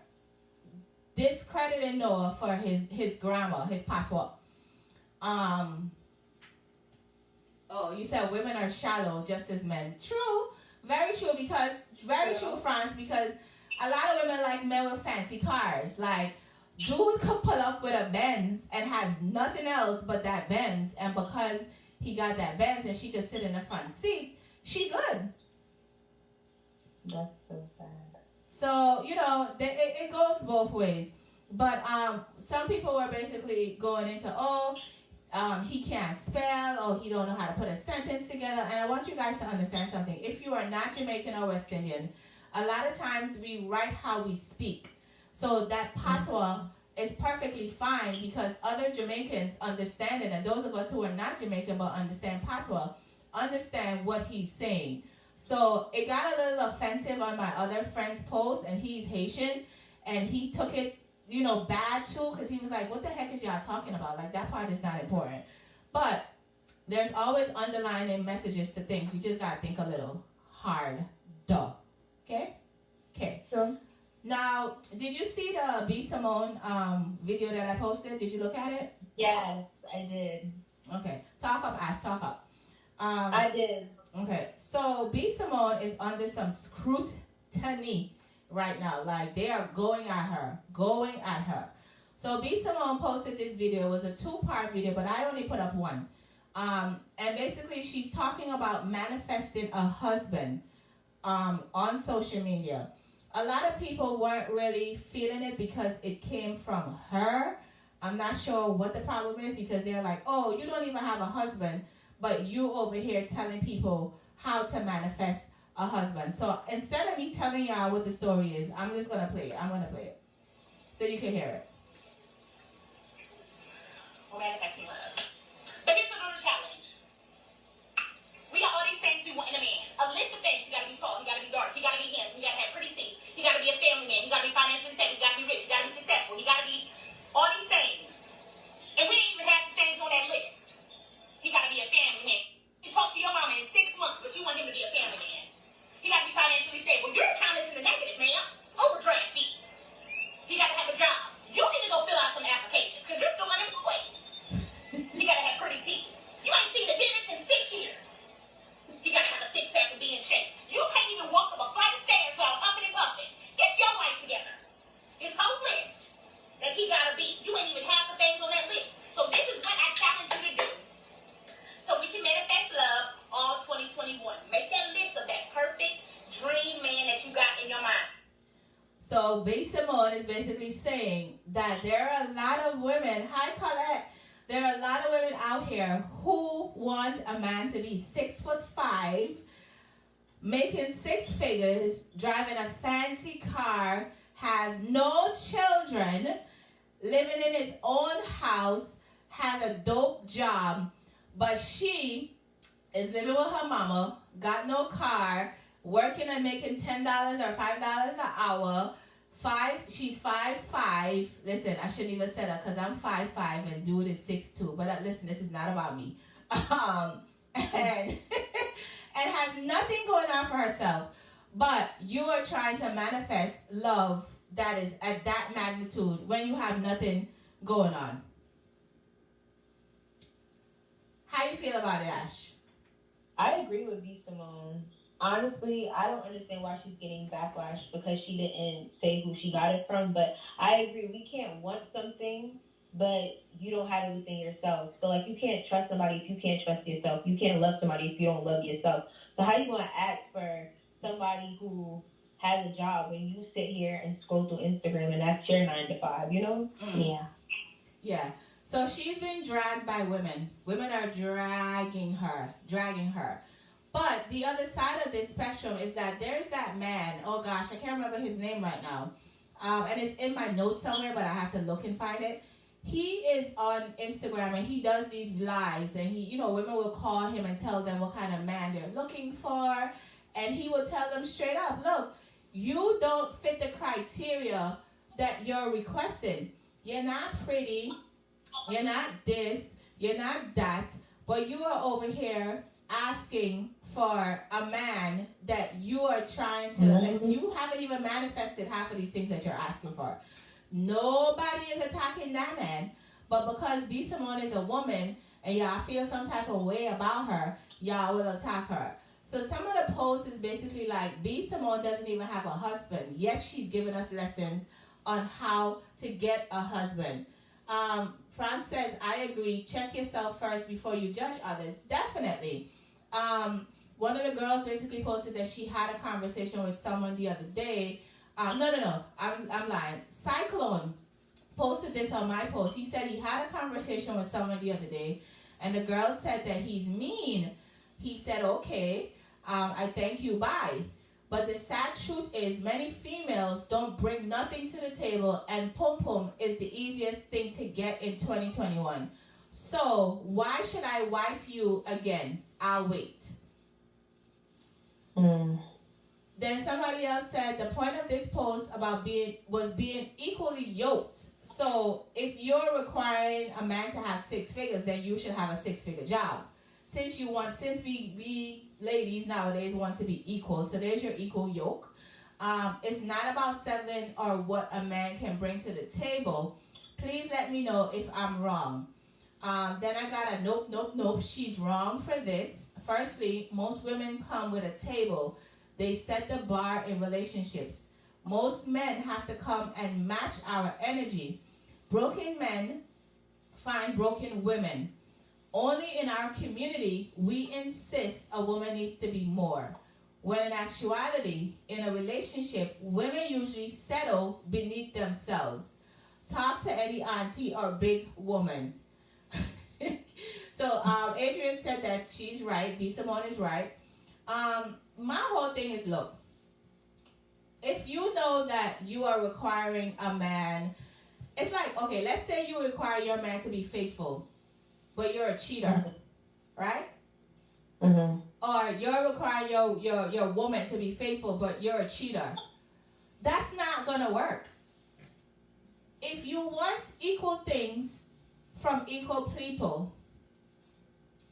Speaker 1: discrediting Noah for his grammar, his patois. Oh, you said women are shallow just as men. True, very true, France, because a lot of women like men with fancy cars. Like, dude could pull up with a Benz and has nothing else but that Benz, and because he got that Benz and she could sit in the front seat, she good.
Speaker 10: That's so sad.
Speaker 1: So, you know, it goes both ways. But some people were basically going into, he can't spell, or he don't know how to put a sentence together. And I want you guys to understand something. If you are not Jamaican or West Indian, a lot of times we write how we speak. So that patois is perfectly fine because other Jamaicans understand it. And those of us who are not Jamaican but understand patois, understand what he's saying. So it got a little offensive on my other friend's post, and he's Haitian, and he took it, you know, bad too, because he was like, what the heck is y'all talking about? Like, that part is not important. But there's always underlying messages to things. You just got to think a little hard. Duh. Okay? Okay.
Speaker 10: Sure.
Speaker 1: Now, did you see the B. Simone video that I posted? Did you look at it?
Speaker 10: Yes, I did.
Speaker 1: Okay. Talk up, Ash. Talk up.
Speaker 10: I did.
Speaker 1: Okay. So, B. Simone is under some scrutiny right now. Like, they are going at her. So, B. Simone posted this video. It was a 2-part video, but I only put up one. And basically, she's talking about manifesting a husband on social media. A lot of people weren't really feeling it because it came from her. I'm not sure what the problem is, because they're like, oh, you don't even have a husband, but you over here telling people how to manifest a husband. So instead of me telling y'all what the story is, I'm just going to play it. I'm going to play it so you can hear it.
Speaker 12: We're manifesting love. But here's another challenge. We got all these things we want in a man. A list of things. He got to be tall. He got to be dark. He got to be handsome. He got to have pretty teeth. He got to be a family man. He got to be financially stable. He got to be rich. He got to be successful. He got to be all these things. And we ain't even have the things on that list. He got to be a family man. You talk to your mama in 6 months, but you want him to be a family man. He got to be financially stable. Your account is in the negative, ma'am. Overdraft fees. He got to have a job. You need to go fill out some applications because you're still unemployed. He got to have pretty teeth. You ain't seen a dentist in 6 years. He got to have a 6-pack and be in shape. You can't even walk up a flight of stairs without huffing and puffing. Get your life together. His whole list that he got to be. You ain't even half the things on that list. So this is what I challenge you to do. So we can manifest love all 2021. Make that list of that perfect dream man that you got in your mind.
Speaker 1: So B. Simone is basically saying that there are a lot of women, hi Colette, there are a lot of women out here who want a man to be 6'5", making 6 figures, driving a fancy car, has no children, living in his own house, has a dope job, but she is living with her mama, got no car, working and making $10 or $5 an hour. She's 5'5". Listen, I shouldn't even say that because I'm 5'5" and dude is 6'2". But listen, this is not about me. And has nothing going on for herself. But you are trying to manifest love that is at that magnitude when you have nothing going on. How you feel about it, Ash?
Speaker 10: I agree with B. Simone. Honestly, I don't understand why she's getting backlash because she didn't say who she got it from. But I agree, we can't want something, but you don't have it within yourself. So, like, you can't trust somebody if you can't trust yourself. You can't love somebody if you don't love yourself. So how you going to ask for somebody who has a job when you sit here and scroll through Instagram and that's your 9 to 5, you know? Yeah.
Speaker 1: Yeah. So she's been dragged by women. Women are dragging her. But the other side of this spectrum is that there's that man. Oh gosh, I can't remember his name right now. And it's in my notes somewhere, but I have to look and find it. He is on Instagram and he does these lives, and he, women will call him and tell them what kind of man they're looking for, and he will tell them straight up, look, you don't fit the criteria that you're requesting. You're not pretty, you're not this, you're not that, but you are over here asking for a man that you are trying to, and you haven't even manifested half of these things that you're asking for. Nobody is attacking that man, but because B. Simone is a woman and y'all feel some type of way about her, y'all will attack her. So some of the posts is basically like, B. Simone doesn't even have a husband, yet she's giving us lessons on how to get a husband. Franz says, I agree, check yourself first before you judge others. Definitely. One of the girls basically posted that she had a conversation with someone the other day. I'm lying. Cyclone posted this on my post. He said he had a conversation with someone the other day, and the girl said that he's mean. He said, okay, I thank you, bye. But the sad truth is many females don't bring nothing to the table, and pum-pum is the easiest thing to get in 2021. So why should I wife you again? I'll wait. Then somebody else said the point of this post about being equally yoked. So if you're requiring a man to have 6 figures, then you should have a 6-figure job. Since we ladies nowadays want to be equal, so there's your equal yoke. It's not about settling or what a man can bring to the table. Please let me know if I'm wrong. Then I got a nope. She's wrong for this. Firstly, most women come with a table. They set the bar in relationships. Most men have to come and match our energy. Broken men find broken women. Only in our community, we insist a woman needs to be more. When in actuality, in a relationship, women usually settle beneath themselves. Talk to any auntie or big woman. So Adrian said that she's right. B. Simone is right. My whole thing is, look, if you know that you are requiring a man, it's like, okay, let's say you require your man to be faithful, but you're a cheater, right? Or you're requiring your woman to be faithful, but you're a cheater. That's not going to work. If you want equal things from equal people,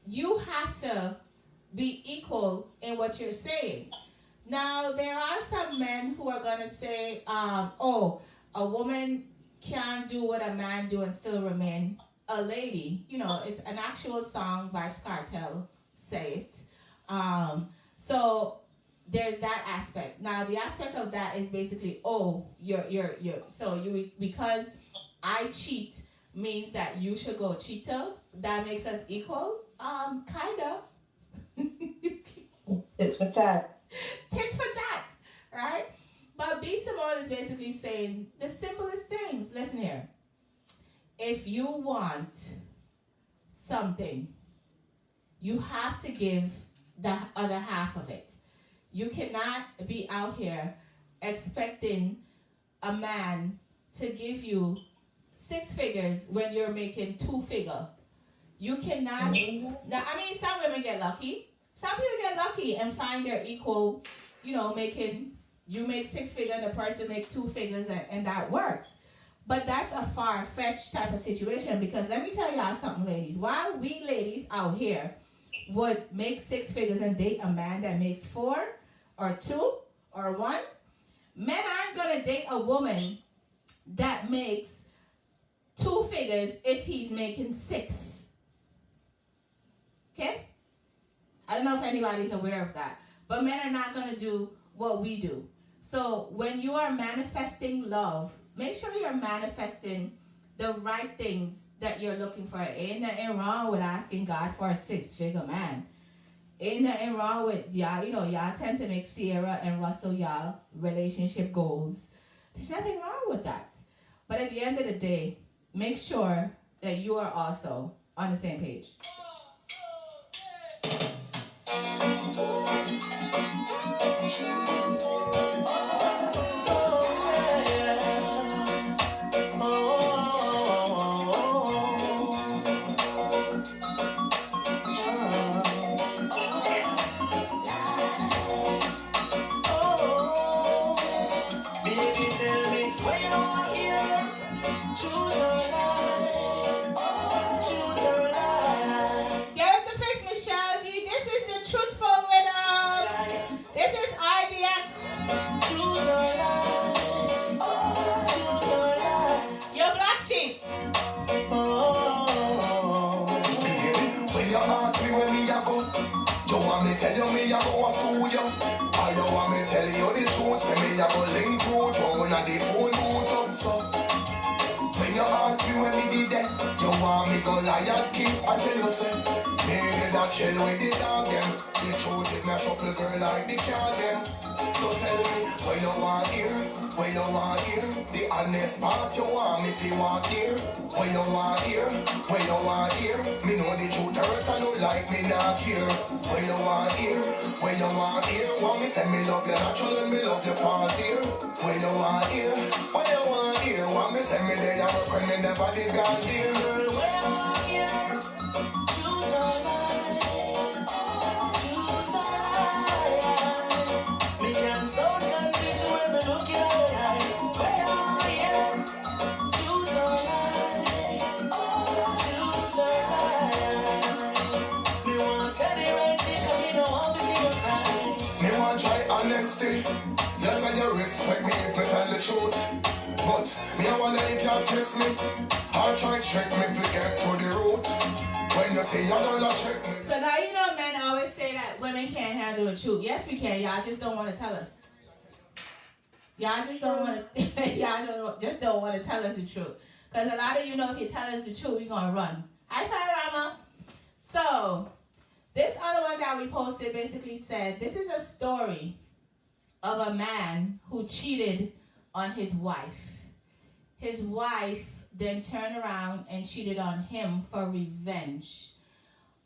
Speaker 1: you have to be equal in what you're saying. Now, there are some men who are going to say, a woman can't do what a man do and still remain a lady. It's an actual song, Vibes Cartel say it. So there's that aspect. Now, the aspect of that is basically, because I cheat means that you should go cheat too. That makes us equal. Kinda.
Speaker 10: Tit for tat.
Speaker 1: Tit for tat, right? But B. Simone is basically saying the simplest things. Listen here. If you want something, you have to give the other half of it. You cannot be out here expecting a man to give you 6 figures when you're making 2 figure. You cannot. Now, some women get lucky. Some people get lucky and find their equal, you make 6 figures and the person make 2 figures and that works. But that's a far-fetched type of situation, because let me tell y'all something, ladies. While we ladies out here would make 6 figures and date a man that makes 4 or 2 or 1, men aren't going to date a woman that makes 2 figures if he's making 6. Okay? I don't know if anybody's aware of that. but men are not going to do what we do. So when you are manifesting love, make sure you're manifesting the right things that you're looking for. Ain't nothing wrong with asking God for a 6-figure man. Ain't nothing wrong with y'all. You know, y'all tend to make Sierra and Russell y'all relationship goals. There's nothing wrong with that. But at the end of the day, make sure that you are also on the same page.
Speaker 2: I tell you, say, maybe that chill with the dog them. The truth is, mash up the girl like the cat them. So tell me, when you want here, when you want here, the honest part you want me to want here. When you want here, when you want here, me know the truth hurt and don't like me not here. When you want here, when you want here, want me say me love you natural and me love you fast here. When you want here, when you want here, want me say me dead and work when me never did God here. Girl, when you want here. Yes, and you respect me if me tell the truth. But me I wonder if you test me or try check me to get to the root. When you say you don't check me.
Speaker 1: So now you know men always say that women can't handle the truth. Yes, we can. Y'all just don't want to tell us. Y'all just don't want to. Just don't want to tell us the truth. Because a lot of you know if you tell us the truth, we're gonna run. High five, Rama. So this other one that we posted basically said this is a story of a man who cheated on his wife. His wife then turned around and cheated on him for revenge.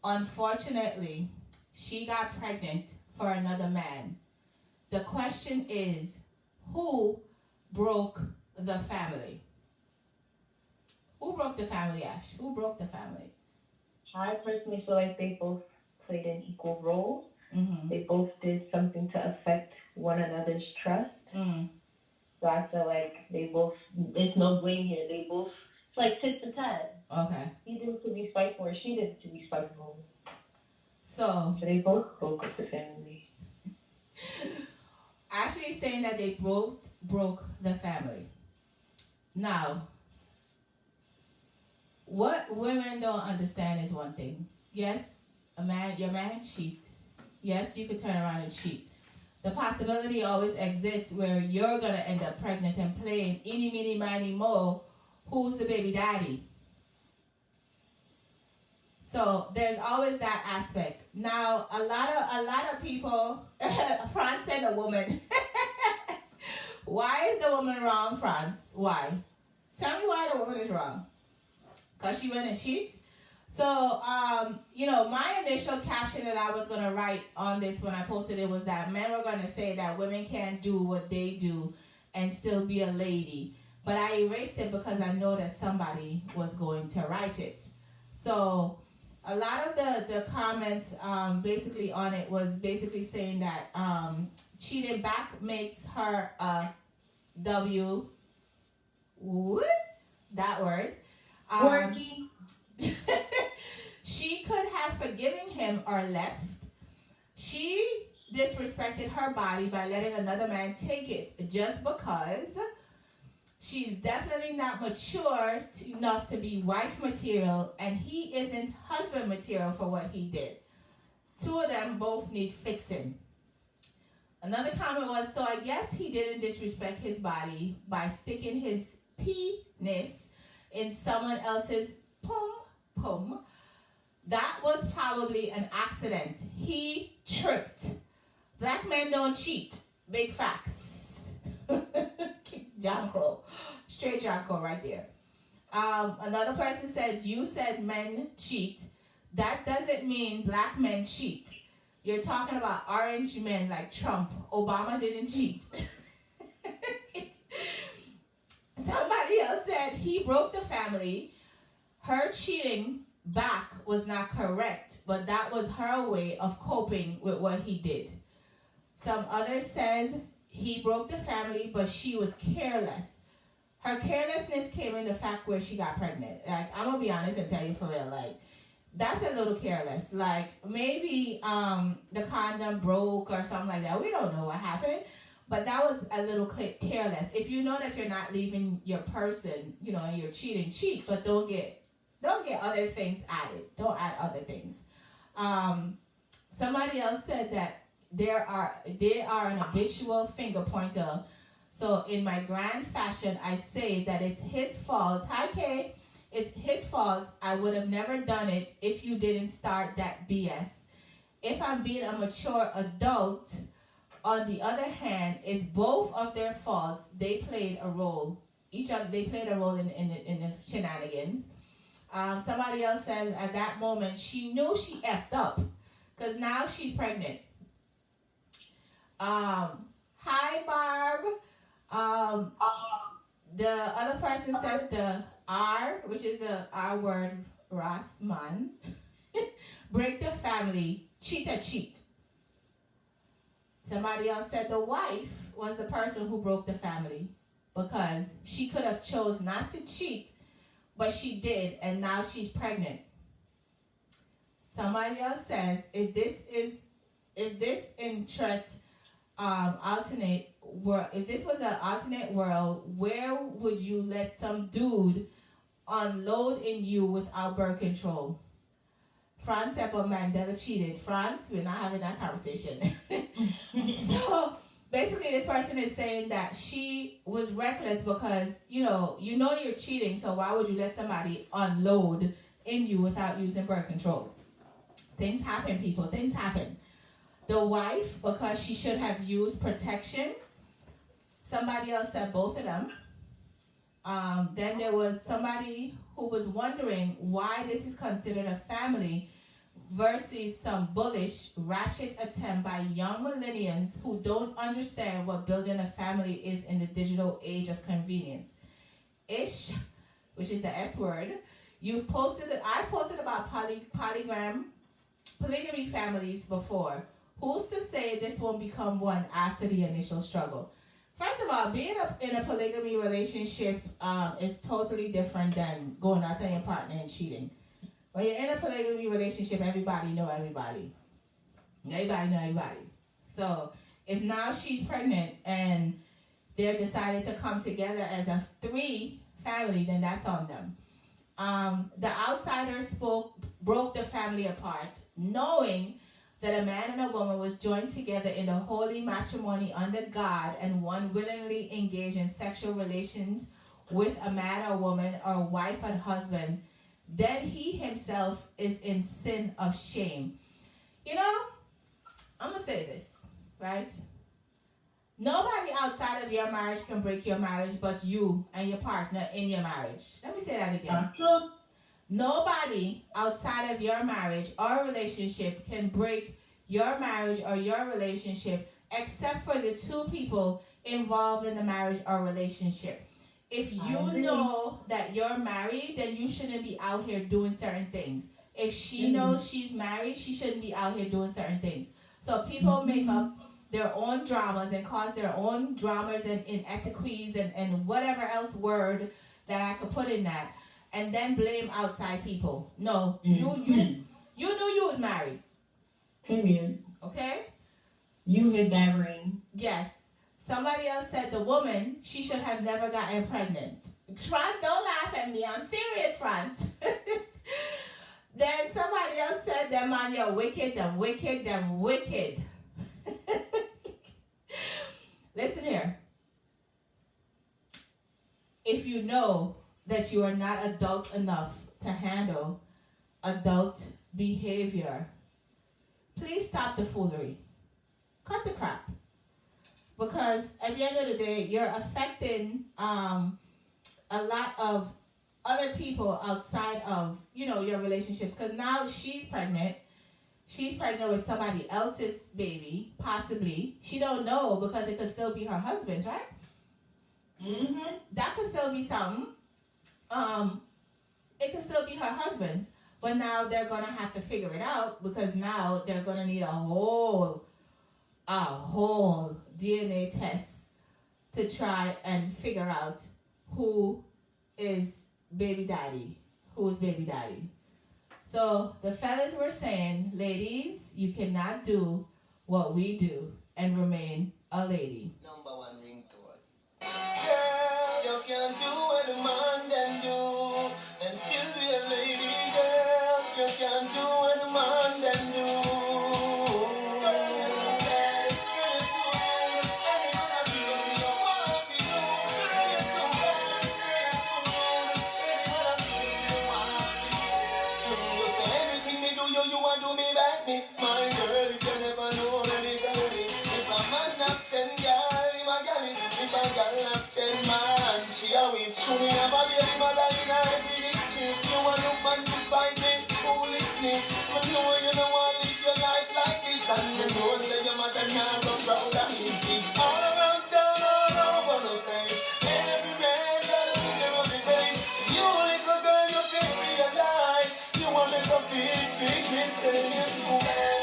Speaker 1: Unfortunately, she got pregnant for another man. The question is, who broke the family? Who broke the family, Ash? Who broke the family?
Speaker 10: I personally feel like they both played an equal role. Mm-hmm. They both did something to affect one another's trust. Mm. So I feel like they both, there's no blame here. They both, it's like tit for tat.
Speaker 1: Okay.
Speaker 10: He did it to be spiteful, or she did it to be spiteful.
Speaker 1: So
Speaker 10: they both broke up the family.
Speaker 1: Ashley is saying that they both broke the family. Now, what women don't understand is one thing. Yes, your man cheat. Yes, you could turn around and cheat. The possibility always exists where you're going to end up pregnant and playing eeny, meeny, miny, mo, who's the baby daddy. So there's always that aspect. Now, a lot of people, France said a woman. Why is the woman wrong, France? Why? Tell me why the woman is wrong. Because she went and cheated? So, my initial caption that I was going to write on this when I posted it was that men were going to say that women can't do what they do and still be a lady. But I erased it because I know that somebody was going to write it. So, a lot of the comments basically on it was basically saying that cheating back makes her a W. What? That word.
Speaker 10: Working.
Speaker 1: She could have forgiven him or left. She disrespected her body by letting another man take it just because she's definitely not mature enough to be wife material, and he isn't husband material for what he did. Two of them both need fixing. Another comment was, so I guess he didn't disrespect his body by sticking his penis in someone else's pum. That was probably an accident. He tripped. Black men don't cheat. Big facts. John Crow. Straight John Crow right there. Another person said, you said men cheat. That doesn't mean black men cheat. You're talking about orange men like Trump. Obama didn't cheat. Somebody else said he broke the family. Her cheating back was not correct, but that was her way of coping with what he did. Some others says he broke the family, but she was careless. Her carelessness came in the fact where she got pregnant. Like, I'm gonna be honest and tell you for real, like, that's a little careless. Like, maybe the condom broke or something like that. We don't know what happened, but that was a little careless. If you know that you're not leaving your person, you know, and you're cheating, cheat, but don't get other things added. Don't add other things. Somebody else said that they are an habitual finger pointer. So in my grand fashion, I say that it's his fault. Hi, Kay. It's his fault. I would have never done it if you didn't start that BS. If I'm being a mature adult, on the other hand, it's both of their faults. They played a role. They played a role in the shenanigans. Somebody else says at that moment she knew she effed up because now she's pregnant. Hi, Barb. The other person said the R, which is the R word, Rasman. Break the family, cheat. Somebody else said the wife was the person who broke the family because she could have chose not to cheat, but she did, and now she's pregnant. Somebody else says if this was an alternate world, where would you let some dude unload in you without birth control? France said, but Mandela cheated. France, we're not having that conversation. So basically this person is saying that she was reckless because, you know you're cheating, so why would you let somebody unload in you without using birth control? Things happen, people. Things happen. The wife, because she should have used protection. Somebody else said both of them. Then there was somebody who was wondering why this is considered a family versus some bullish, ratchet attempt by young millennials who don't understand what building a family is in the digital age of convenience. Ish, which is the S word. I've posted about polygamy families before. Who's to say this won't become one after the initial struggle? First of all, being in a polygamy relationship is totally different than going out to your partner and cheating. When you're in a polygamy relationship, everybody know everybody. Everybody know everybody. So if now she's pregnant and they're decided to come together as a 3 family, then that's on them. The outsiders broke the family apart, knowing that a man and a woman was joined together in a holy matrimony under God, and one willingly engaged in sexual relations with a man or woman or wife and husband, then he himself is in sin of shame. You know, I'm going to say this, right? Nobody outside of your marriage can break your marriage but you and your partner in your marriage. Let me say that again. Nobody outside of your marriage or relationship can break your marriage or your relationship except for the 2 people involved in the marriage or relationship. If you know that you're married, then you shouldn't be out here doing certain things. If she knows she's married, she shouldn't be out here doing certain things. So people make up their own dramas and cause their own dramas and inequities and whatever else word that I could put in that, and then blame outside people. No, you knew you was married.
Speaker 10: Period.
Speaker 1: Okay?
Speaker 10: You hit that ring.
Speaker 1: Yes. Somebody else said the woman, she should have never gotten pregnant. France, don't laugh at me. I'm serious, France. Then somebody else said, them man, you're wicked, them wicked, them wicked. know that you are not adult enough to handle adult behavior, please stop the foolery. Cut the crap. Because at the end of the day, you're affecting a lot of other people outside of, your relationships. Because now she's pregnant. She's pregnant with somebody else's baby, possibly. She don't know because it could still be her husband's, right? Mm-hmm. That could still be something. It could still be her husband's. But now they're going to have to figure it out because now they're going to need a whole DNA test to try and figure out who is baby daddy. So the fellas were saying, ladies, you cannot do what we do and remain a lady.
Speaker 2: Number one ringtone. Girl, you can do what a man can do and still be a lady, girl. You can do what a man can do. Girl, you're too bad, you're too good. Anything I see, you see your want to do. Girl, you're too bad, you're too good. Anything I see, you see your want to do. You say everything me do, you want to do me back, miss my girl. If you never know, really, girlie. If a man have 10 girl, him a gal is. If a girl have 10 man, she always show me have a baby mother in her every district. You want look man to spite me, foolishness. But know you don't want to live your life like this. And you know say your mother now go proud of me. All around town, all over the place. Every man got a picture of the face. You little girl, you can't realize. You want to make a big, big mistake. You're too bad.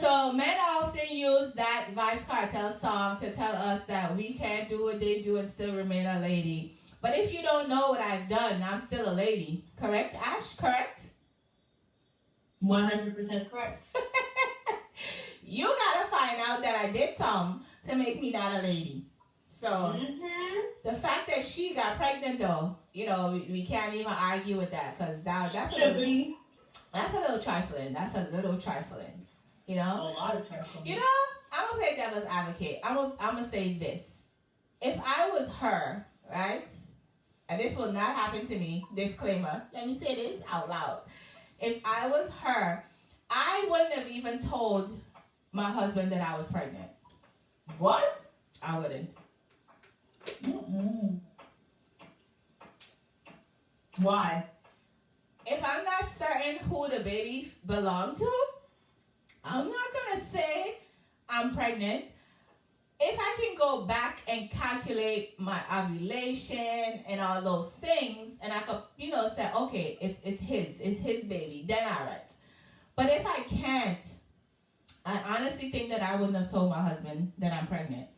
Speaker 1: So men often use that Vice Cartel song to tell us that we can't do what they do and still remain a lady. But if you don't know what I've done, I'm still a lady. Correct, Ash? Correct?
Speaker 10: 100% correct.
Speaker 1: You gotta find out that I did something to make me not a lady. So the fact that she got pregnant, though, we can't even argue with that because that's a little trifling. That's a little trifling. A
Speaker 10: lot of trifling.
Speaker 1: I'm gonna play devil's advocate. I'm gonna say this: if I was her, right, and this will not happen to me. Disclaimer. Let me say this out loud. If I was her, I wouldn't have even told my husband that I was pregnant.
Speaker 10: What?
Speaker 1: I wouldn't.
Speaker 10: Mm-mm. Why?
Speaker 1: If I'm not certain who the baby belonged to, I'm not going to say I'm pregnant. If I can go back and calculate my ovulation and all those things, and I could, say, okay, it's his baby, then all right. But if I can't, I honestly think that I wouldn't have told my husband that I'm pregnant.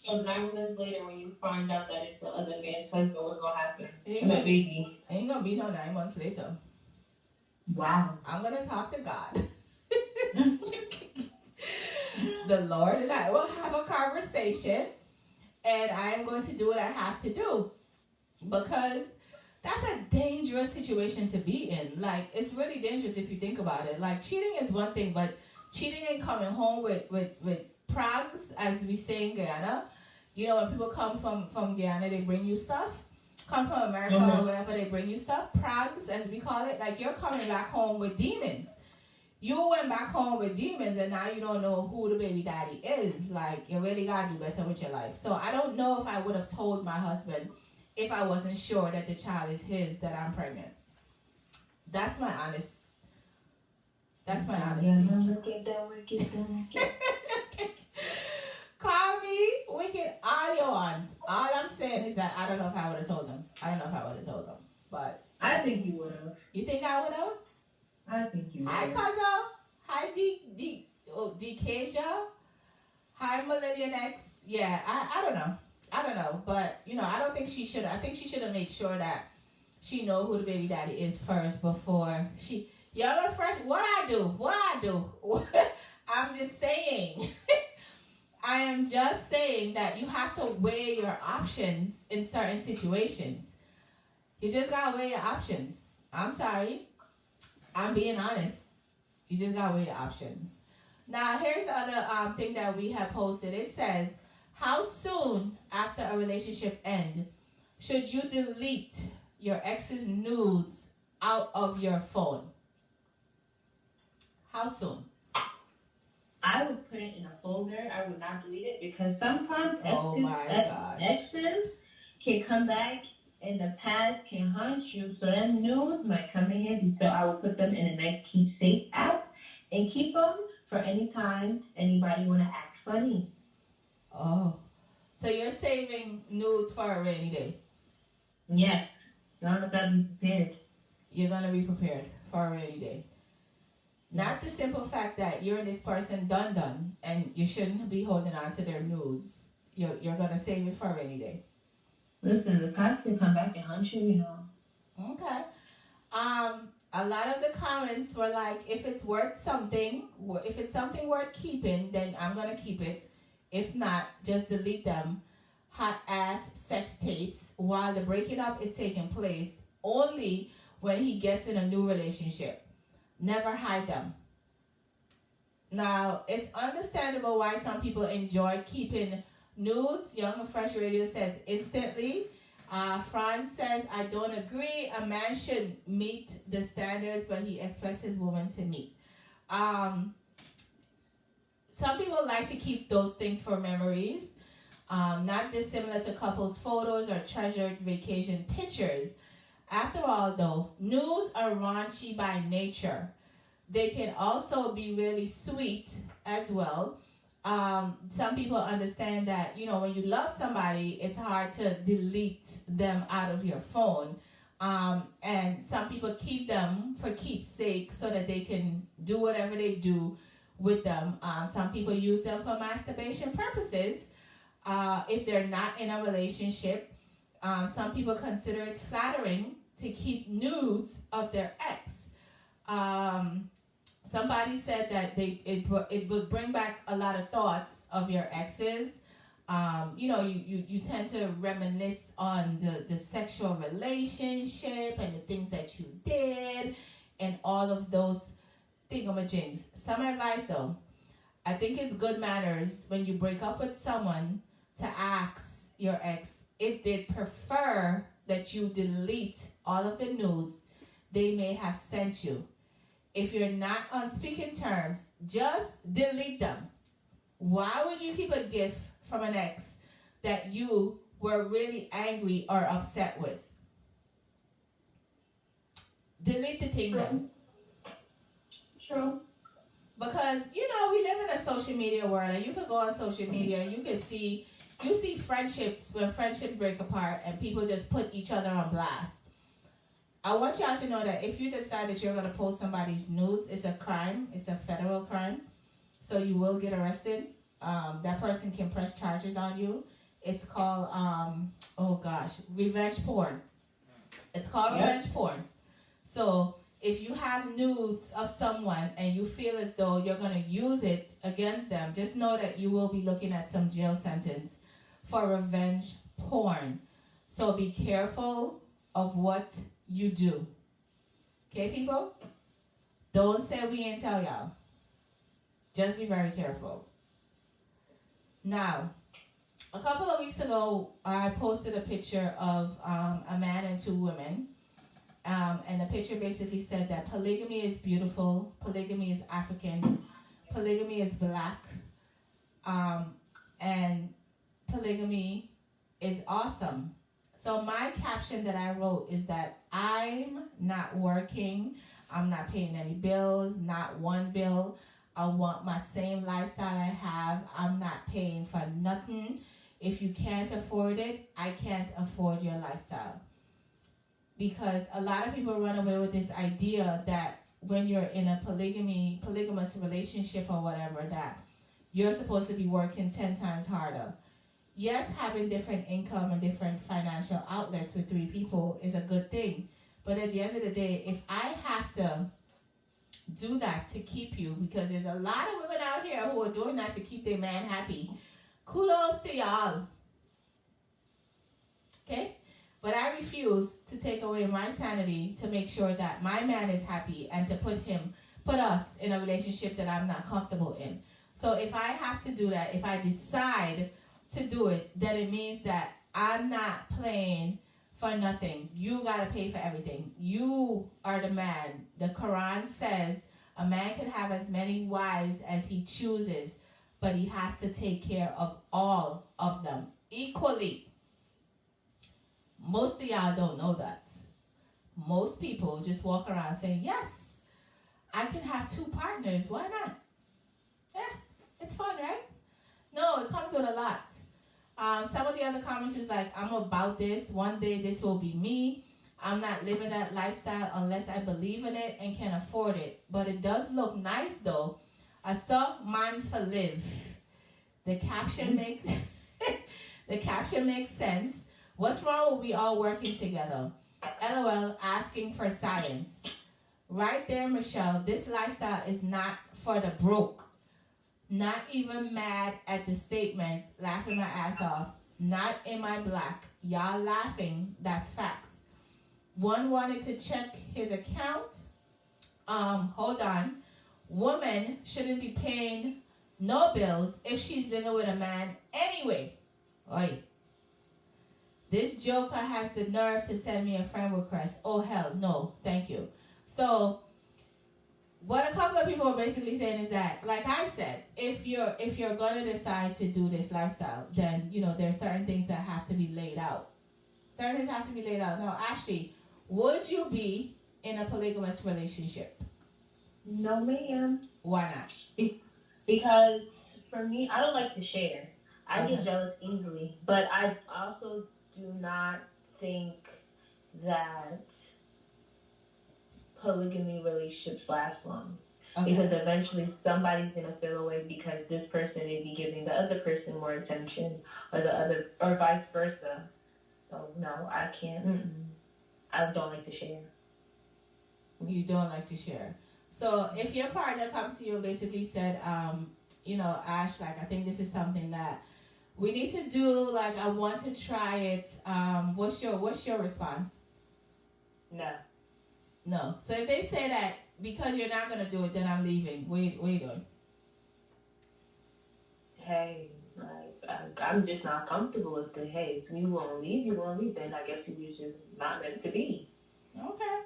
Speaker 10: So 9 months later, when you find out that it's the other man's husband, what's going to happen?
Speaker 1: Ain't gonna be no 9 months later.
Speaker 10: Wow.
Speaker 1: I'm going to talk to God. The Lord and I will have a conversation, and I am going to do what I have to do, because that's a dangerous situation to be in. Like, it's really dangerous if you think about it. Like, cheating is one thing, but cheating and coming home with prags, as we say in Guyana. When people come from Guyana, they bring you stuff. Come from America or wherever, they bring you stuff. Prags, as we call it. Like, you're coming back home with demons. You went back home with demons, and now you don't know who the baby daddy is. Like, you really got to do better with your life. So I don't know if I would have told my husband if I wasn't sure that the child is his, that I'm pregnant. That's my honesty. Call me wicked all you want. All I'm saying is that I don't know if I would have told him. But
Speaker 10: I think you would have.
Speaker 1: You think I would have?
Speaker 10: I think you would.
Speaker 1: Hi, Cuzzo. Hi, Decasia. Hi, Millennium X. Yeah, I don't know. But, I don't think she should have. I think she should have made sure that she know who the baby daddy is first before she... Y'all fresh. What I do? I'm just saying. I am just saying that you have to weigh your options in certain situations. You just gotta weigh your options. I'm sorry. I'm being honest. You just gotta weigh your options. Now, here's the other thing that we have posted. It says, how soon after a relationship end should you delete your ex's nudes out of your phone? How soon?
Speaker 10: I would put it in a folder. I would not delete it because sometimes exes can come back in the past, can haunt you. So them news might come in handy. So I would put them in a nice keepsake app and keep them for any time anybody want to act funny.
Speaker 1: Oh, so you're saving nudes for a rainy day?
Speaker 10: Yes. I'm gonna be prepared.
Speaker 1: You're gonna be prepared for a rainy day. Not the simple fact that you're this person done, and you shouldn't be holding on to their nudes. You're gonna save it for a rainy day.
Speaker 10: Listen, the past can come back and hunt you, you know.
Speaker 1: Okay. A lot of the comments were like, if it's worth something, if it's something worth keeping, then I'm gonna keep it. If not, just delete them. Hot ass sex tapes while the breaking up is taking place, only when he gets in a new relationship. Never hide them. Now, it's understandable why some people enjoy keeping nudes. Young and Fresh Radio says instantly. Franz says, I don't agree. A man should meet the standards, but he expects his woman to meet. Some people like to keep those things for memories. Not dissimilar to couples' photos or treasured vacation pictures. After all, though, nudes are raunchy by nature. They can also be really sweet as well. Some people understand that, when you love somebody, it's hard to delete them out of your phone. And some people keep them for keepsake so that they can do whatever they do with them. Some people use them for masturbation purposes. If they're not in a relationship, some people consider it flattering to keep nudes of their ex. Somebody said that it would bring back a lot of thoughts of your exes. You tend to reminisce on the sexual relationship and the things that you did and all of those thingamajigs. Some advice though, I think it's good manners when you break up with someone to ask your ex if they prefer that you delete all of the nudes they may have sent you. If you're not on speaking terms, just delete them. Why would you keep a gift from an ex that you were really angry or upset with? Delete the thing then.
Speaker 10: True.
Speaker 1: Because, we live in a social media world, and you could go on social media and you see friendships, when friendships break apart and people just put each other on blast. I want y'all to know that if you decide that you're going to post somebody's nudes, it's a crime. It's a federal crime. So you will get arrested. That person can press charges on you. It's called, revenge porn. It's called revenge porn. So if you have nudes of someone and you feel as though you're going to use it against them, just know that you will be looking at some jail sentence for revenge porn. So be careful of what you do. Okay, people? Don't say we ain't tell y'all. Just be very careful. Now, a couple of weeks ago, I posted a picture of a man and two women. And the picture basically said that polygamy is beautiful, polygamy is African, polygamy is black, and polygamy is awesome. So my caption that I wrote is that I'm not working, I'm not paying any bills, not one bill. I want my same lifestyle I have. I'm not paying for nothing. If you can't afford it, I can't afford your lifestyle. Because a lot of people run away with this idea that when you're in a polygamous relationship or whatever, that you're supposed to be working 10 times harder. Yes, having different income and different financial outlets with three people is a good thing. But at the end of the day, if I have to do that to keep you, because there's a lot of women out here who are doing that to keep their man happy, kudos to y'all. Okay? But I refuse to take away my sanity to make sure that my man is happy and to put us in a relationship that I'm not comfortable in. So if I have to do that, if I decide to do it, then it means that I'm not playing for nothing. You got to pay for everything. You are the man. The Quran says a man can have as many wives as he chooses, but he has to take care of all of them equally. Most of y'all don't know that. Most people just walk around saying, yes, I can have 2 partners. Why not? Yeah, it's fun, right? No, it comes with a lot. Some of the other comments is like, I'm about this. One day this will be me. I'm not living that lifestyle unless I believe in it and can afford it. But it does look nice, though. I saw man for live. The caption makes sense. What's wrong with we all working together? LOL, asking for science. Right there, Michelle, this lifestyle is not for the broke. Not even mad at the statement, laughing my ass off. Not in my black. Y'all laughing, that's facts. One wanted to check his account. Hold on. Woman shouldn't be paying no bills if she's living with a man anyway. Oi. This joker has the nerve to send me a friend request. Oh, hell, no, thank you. So, what a couple of people are basically saying is that, like I said, if you're going to decide to do this lifestyle, then, there are certain things that have to be laid out. Certain things have to be laid out. Now, Ashley, would you be in a polygamous relationship?
Speaker 10: No, ma'am.
Speaker 1: Why not?
Speaker 10: Because, for me, I don't like to share. I get jealous easily. But I also do not think that polygamy relationships last long. Okay. Because eventually somebody's going to feel away because this person may be giving the other person more attention or vice versa. So, no, I can't. I don't like to share.
Speaker 1: You don't like to share. So if your partner comes to you and basically said, Ash, I think this is something that we need to do, I want to try it. What's your response?
Speaker 10: No.
Speaker 1: No. So if they say that because you're not going to do it, then I'm leaving. What are you doing?
Speaker 10: Hey, I'm just not comfortable with it. Hey, if you want to leave, then I guess you was just not meant to be.
Speaker 1: Okay.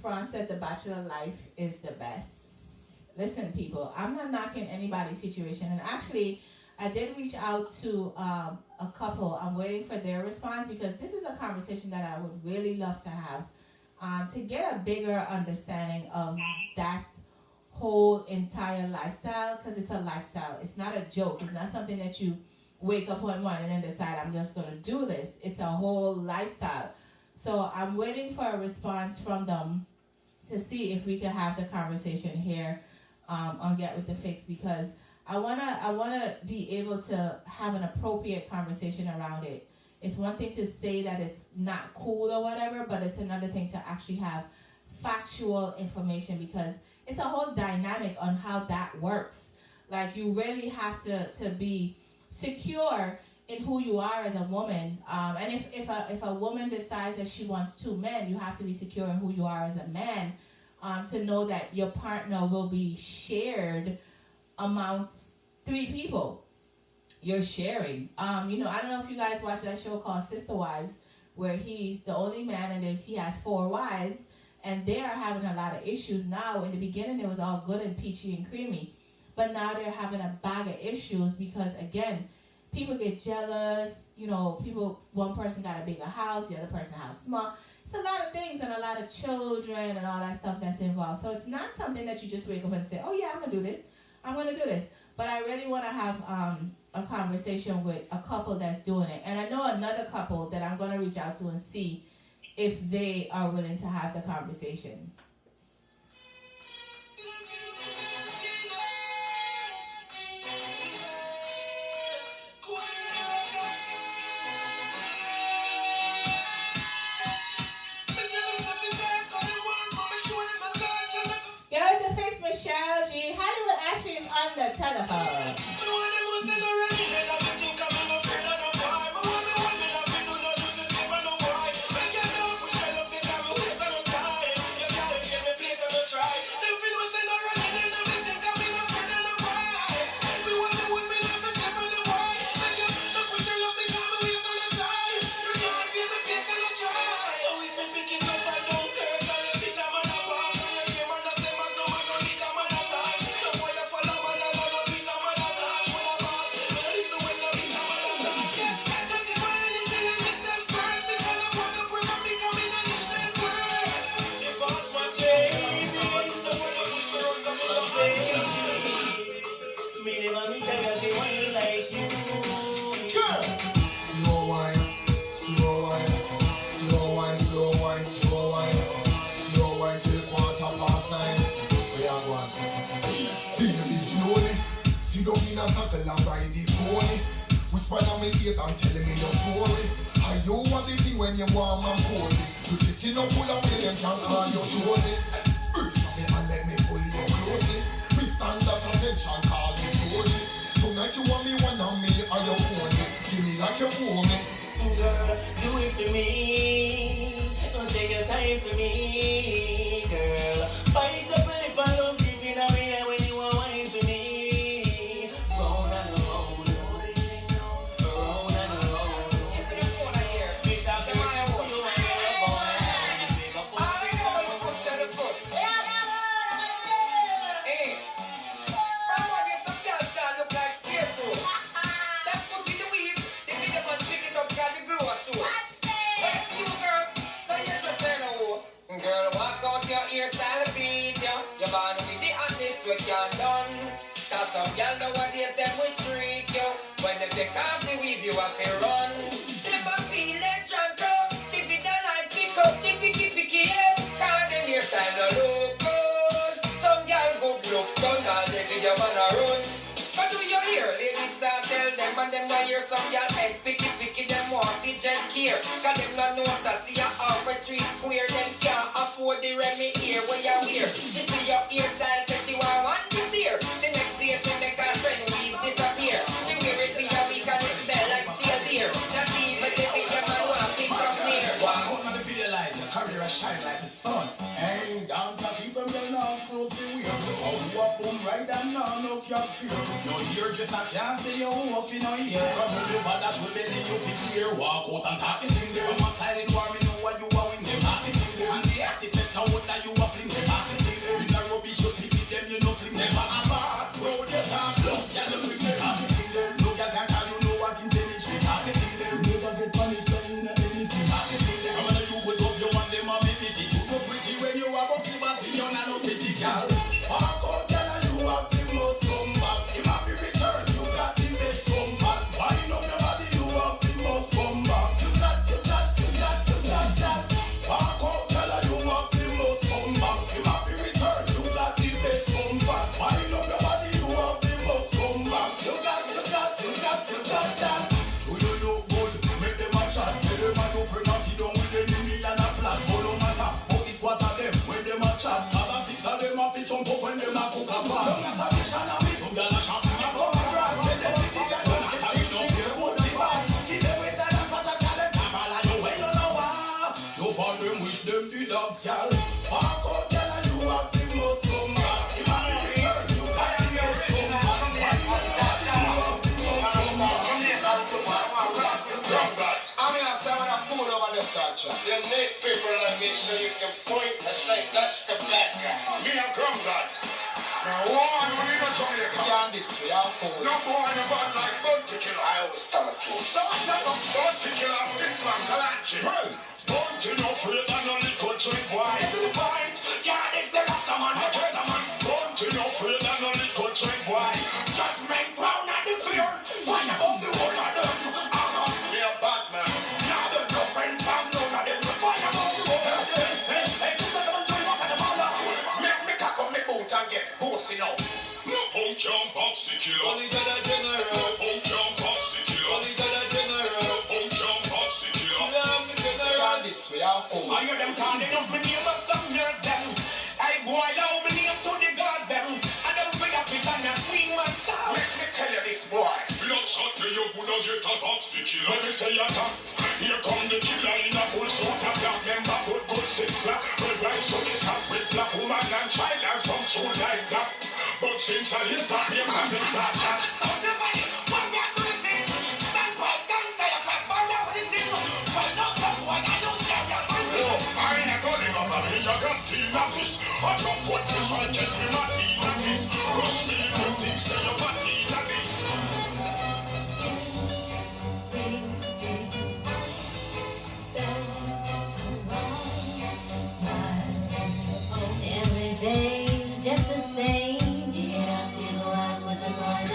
Speaker 1: Fran said the bachelor life is the best. Listen, people, I'm not knocking anybody's situation. And actually, I did reach out to a couple. I'm waiting for their response because this is a conversation that I would really love to have to get a bigger understanding of that whole entire lifestyle, because it's a lifestyle. It's not a joke. It's not something that you wake up one morning and decide, I'm just going to do this. It's a whole lifestyle. So I'm waiting for a response from them to see if we can have the conversation here on Get With The Fix, because I wanna be able to have an appropriate conversation around it. It's one thing to say that it's not cool or whatever, but it's another thing to actually have factual information, because it's a whole dynamic on how that works. You really have to be secure in who you are as a woman. And if a woman decides that she wants 2 men, you have to be secure in who you are as a man, to know that your partner will be shared amongst 3 people. You're sharing. I don't know if you guys watch that show called Sister Wives, where he's the only man and he has 4 wives, and they are having a lot of issues now. In the beginning, it was all good and peachy and creamy, but now they're having a bag of issues because, again, people get jealous. One person got a bigger house, the other person has small. It's a lot of things and a lot of children and all that stuff that's involved. So it's not something that you just wake up and say, oh yeah, I'm going to do this. But I really want to have a conversation with a couple that's doing it. And I know another couple that I'm going to reach out to and see if they are willing to have the conversation. Michelle G. Hollywood Ashley is on the telephone.
Speaker 2: pick it up and don't care. Tell you bitch I'm an apart. And you man the same as no man no need a man at all. Some boy you follow man and no bitch I'm an at all. When I'm boss, well listen when no bitch I'm an at all. Yeah, I just if I anything I miss them first. Because I want to bring up the coming and it's them first. The boss man change. The one who push the road come to the
Speaker 3: Me never meet a girl the one like you.
Speaker 2: girl.
Speaker 4: Slow wine, slow wine, slow wine, slow wine, slow wine, slow wine till 9:15. We are going. Baby slowly, sit down in a circle and ride the pony. Whisper on my ears and telling me your story. I know what they think when you warm and cozy. You just see no pull up with them can't call you Josie. Burst on me and let me pull you closely. Me stand at attention, call me Soji. Tonight you want me one on me or you own me. Give me like you own me.
Speaker 3: Girl, do it for me. Don't take your time for me, girl. Bite up a lip and don't give me that way when you want wine for me. Round and around, round and around. Me talk to my woman, you and your boy. Make a fool.
Speaker 9: I know you put to the foot. Hey, from what you some girls that look like scarecrow. That foot in the weave, they be the man pick it up, got the glow show. Hey, you girl, now you just say no. Girl, walk out your hairstyle beat ya. You're born with the honest we can't done. Cause some girl nowadays them will trick you. When they take off the weave, you have to run. If I feel it, Chanto, if it don't like pick up, picky, yeah. Cause them hairstyle no look good. Some girl good looks done, all they video wanna run. But do you hear? Ladies start tell them and them not hear some girl head picky, them want see Jen care. Cause them not know so see a half a tree square. Them can't afford the Remy ear where you wear. She see your hairstyle, say she want one this year. The next day she make her friend weave disappear. She wear it for a week and it smell like stale beer. Not even the big man want pick up near.
Speaker 4: Wow, on the video light, your career shine like the sun. Hey, down to keep them girl now close the wheel. Oh, you up boom right down now, no can't feel. No ear just I can't see you off in no ear. Trouble the badass will belly you pick here. Walk out and talk the thing there. I'm a silent war, me know what you are when them talk the thing there. And the artifact out that you are fling them talk the thing there. In the rubbish you pick them, you know fling them back. Road your top, look, yeah, look with them talk the thing there. Look at that, you know what can tell it, you talk the thing there. Never get punished when you not anything talk the thing there. Some of you wake up, you want them and make me fit. You look pretty when you have a full body, you're not no pretty girl. Walk out, girl, and you have the most come back. Him happy return, you got the best come back. Wind up your body, you have the most come back. You got. Walk out, girl, and you have the most come back. Him happy return, you got the best come back. Wind up your body, you have the most come back. You got that. So you look good, make them a chat. Say them a do pregnancy, don't with them in me and a plan. But no matter, but it's what of them when them a chat. Have a fix of them a fit jump up when them a cook a pan. Don't have a mission of me, some gyal a shop and a come a grab. Get them with the guy, don't have to you don't feel good the bad. Give them with that and put a gyal and can't follow you when you know what. You for them wish them did have gyal. Walk out gyal and you have the most come back. Him a the return, you got the best come back. Why you know that you have the most come back?
Speaker 9: I'm gonna say when I fool over the search.
Speaker 6: You need people like me so you can point and say that's the black guy. Me a grum god. Now one, we don't show you come.
Speaker 9: Can't this way, I'm fool.
Speaker 6: No boy in the band like Bounty Killer. I always tell it to you. So I tell them Bounty Killer, 6 man, Kalachi. Well, Bounty no afraid and no little drink wine. To the point, yeah, this the Rasta man, the Rasta man. Bounty no afraid and no little drink wine. Just make brown and the clear. Find about the whole of them. Me a bad man. Now the girlfriend from none of them. Find about the whole of them. Hey, this the man join up at the mother. Make me cock up me boot and get bossy now.
Speaker 4: No punk can't box the killer.
Speaker 9: Only to the general.
Speaker 4: No punk can't box the killer.
Speaker 9: Only to the general.
Speaker 4: No punk can't box the killer.
Speaker 9: Love me general. Can't this way, I'm fool.
Speaker 3: I hear them calling up my name of some nerds them. I boy down my name to the gods them. And them free up it and a scream and shout.
Speaker 6: Let me tell you this boy.
Speaker 4: Blood shot to you, would not get a box the killer.
Speaker 6: Let me say a top. Here come the killer in a full suit of black. Them back with good 6 black. Red rise to the top with black woman and child and some shoot like that. But since I hit that, here come the start chat.
Speaker 3: Stop the fight. One guy to the team. Stand right, don't tell your fast. Find out what it is. Find out the boy. I don't care your time.
Speaker 6: No, I this. I drop what fish, I get me my tea, this. Rush me if you think say you're my tea, this.
Speaker 5: Every day's just the same. You get up, you go out with the boys.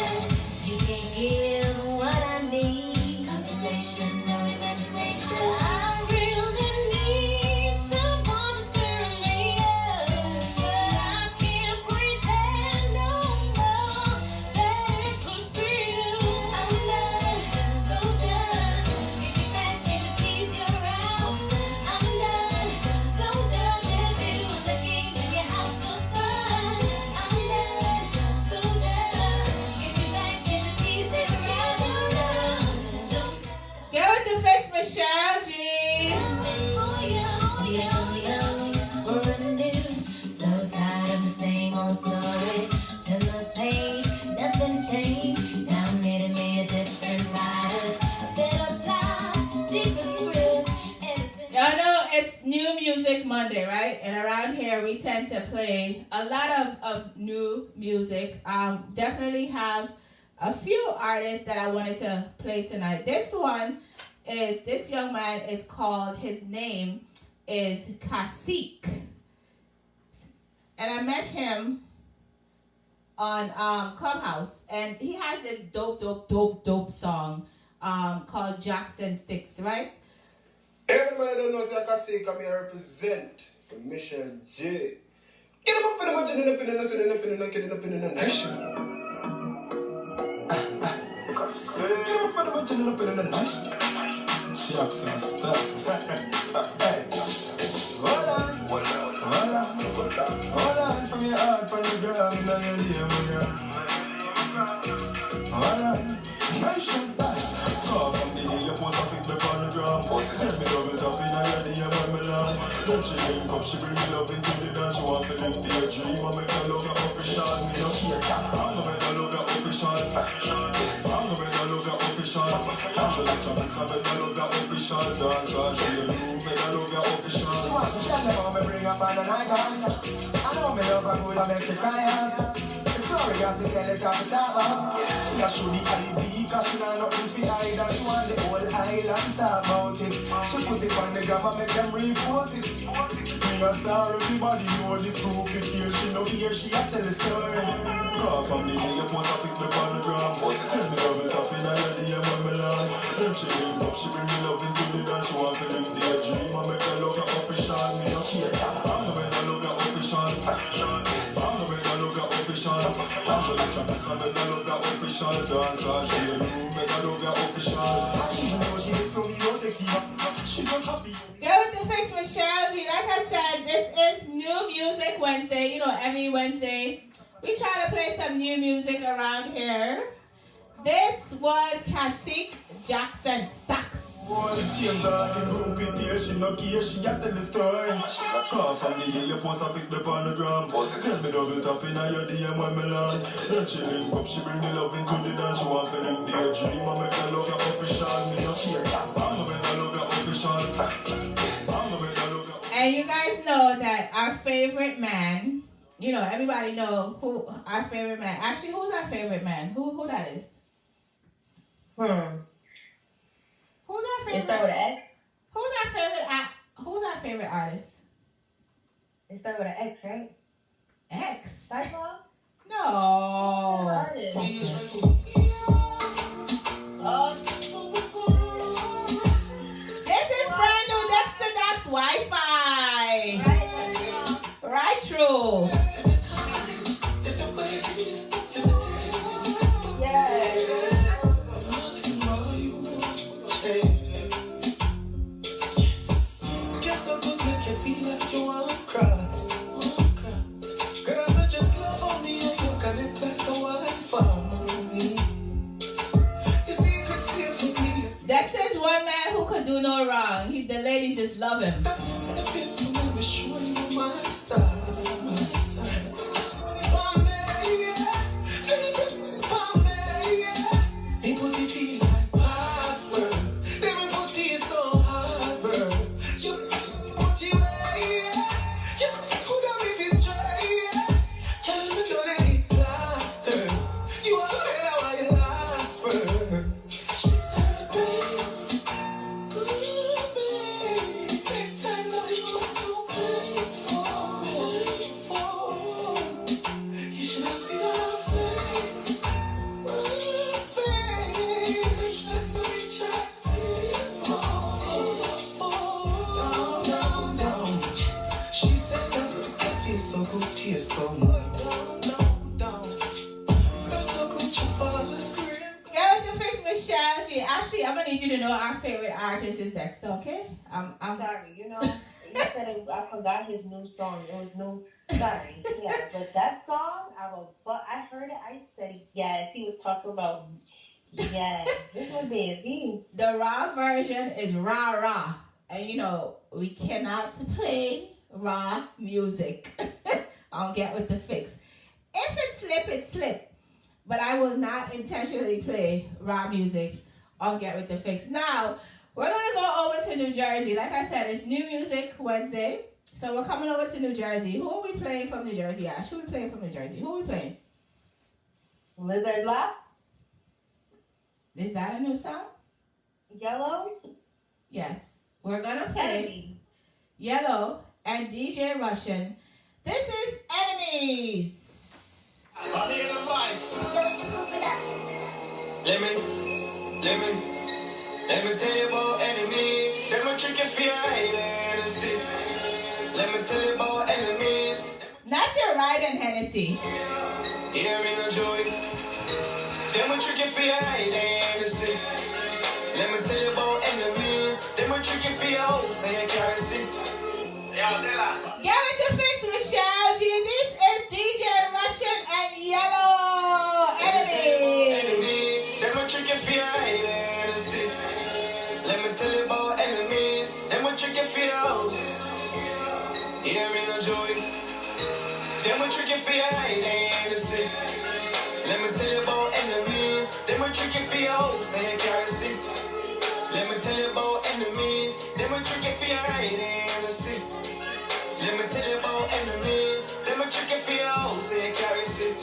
Speaker 5: You can't give what I need. Conversation, no imagination. I really need someone to stir me up, but I can't pretend no more that it could be you. I'm done, so done. Get your back in the keys, you're out. I'm done, so done with you. The games in your house of fun. I'm done, so done. Get your back in the keys, you're out. I'm done, so done.
Speaker 1: Get with the fix, Michelle G.
Speaker 5: So tired of the same old story. Turn the page, nothing changed. Now I'm meeting me a different rider. A better plot, deeper script.
Speaker 1: Y'all know it's New Music Monday, right? And around here we tend to play a lot of new music. Definitely have a few artists that I wanted to play tonight. This young man is called, his name is Zjscratchy. And I met him on Clubhouse, and he has this dope song called Jackson Sticks, right?
Speaker 2: Everybody don't know Zjscratchy come here represent for Michelle J. Get him up for the much in the nation. Get him up for the much in the nation. Jackson Sticks. Hey. Hold on from your heart, from the ground, in your ear, my girl. Hold on. Nation back. Come from the day you post a pic on the ground. Let me double tap in your DM when me land. Then she link up, she bring me love into the dance. She want to link to your dream, I make her love your official. Me no care, I'm gonna make her love your official. I'm gonna make her love your official. I'm gonna chop it, so make her love your official. Dance all she the room, make her love your official. She want to tell them how me bring up on the night dance. I know me love her good, I make you cry. Sorry, I have to tell it off the top up. She a show the alibi, cause she not nothing for hide. And she want the whole island talk about it. She put it on the gram and make them repost it. Me a star, everybody know this group is here. She no here, she a tell the story. Call from the day you post a pic on the gram. Let me double tap in your DM when me land. Then she link up, she bring me love into the dance. She want to link to your dream and make her love your official. Me no care, I'm gonna make her love your official. I'm gonna chop it, so make her love your official. Dance all she the room, make her love your official. I even know she did so me no sexy. She was happy.
Speaker 1: Get with the fix, Michelle G. Like I said, this is New Music Wednesday. You know, every Wednesday we try to play some new music around here. This was Zjscratchy, Jackson Stacks.
Speaker 2: All the chains are in room with here, she no care, she got tell the story. Call from the day you post a pic on the gram. Let me double tap in your DM when me land. Then she link up, she bring the love into the dance. She want to link the dream and make her love your official. Me no care, I'm gonna make her love your official. I'm gonna make her love your official.
Speaker 1: And you guys know that our favorite man, you know, everybody know who our favorite man. Actually, who's our favorite man? Who that is? Who's our favorite?
Speaker 10: It start with an X?
Speaker 1: Who's our favorite artist?
Speaker 10: It start with an X, right?
Speaker 1: X?
Speaker 10: Cyclops?
Speaker 1: No.
Speaker 10: Artist.
Speaker 1: This is brand new Dexter Dax Wi-Fi. Right through. Dexter's one man who could do no wrong. The ladies just love him.
Speaker 2: tears come. No, so could you fall agree?
Speaker 1: Get with the fix, Michelle G. Actually, I'm gonna need you to know our favorite artist is Dexter, okay? I'm
Speaker 10: sorry, you know, you said it, I forgot his new song. It was new. Sorry, yeah, but that song, I heard it. I said yes. He was talking about yes. This would be a V.
Speaker 1: The raw version is rah rah, and you know we cannot play raw music. I'll get with the fix. If it slip, it slip. But I will not intentionally play raw music. I'll get with the fix. Now, we're going to go over to New Jersey. Like I said, it's New Music Wednesday. So we're coming over to New Jersey. Who are we playing from New Jersey, Ash? Who are we playing from New Jersey? Who are we playing?
Speaker 10: Lizard Laugh.
Speaker 1: Is that a new song?
Speaker 10: Yellow?
Speaker 1: Yes. We're going to play Yellow and DJ Russian. This is Enemies.
Speaker 2: Family in a vice. Let me tell you about enemies. Them a tricky for your Hennessy. Let me tell you about enemies.
Speaker 1: Not your ride and Hennessy.
Speaker 2: Hear me no joy. Them a tricky for your Hennessy. Let me tell you about enemies. Them a tricky for your house and your car seat.
Speaker 1: Get with the fix, Michelle G. This is DJ Russian and Yellow. Enemies.
Speaker 2: Them a tricky for your Hennessy. Let me tell you about enemies. Them a tricky for your house. Hear me no joy. Them a tricky for your Hennessy. Let me tell you about enemies. Them a tricky for your house and your car seat. Let me tell you about enemies. Them a tricky for your Hennessy. Let me tell you about enemies. Them a tricky for your house and your car seat.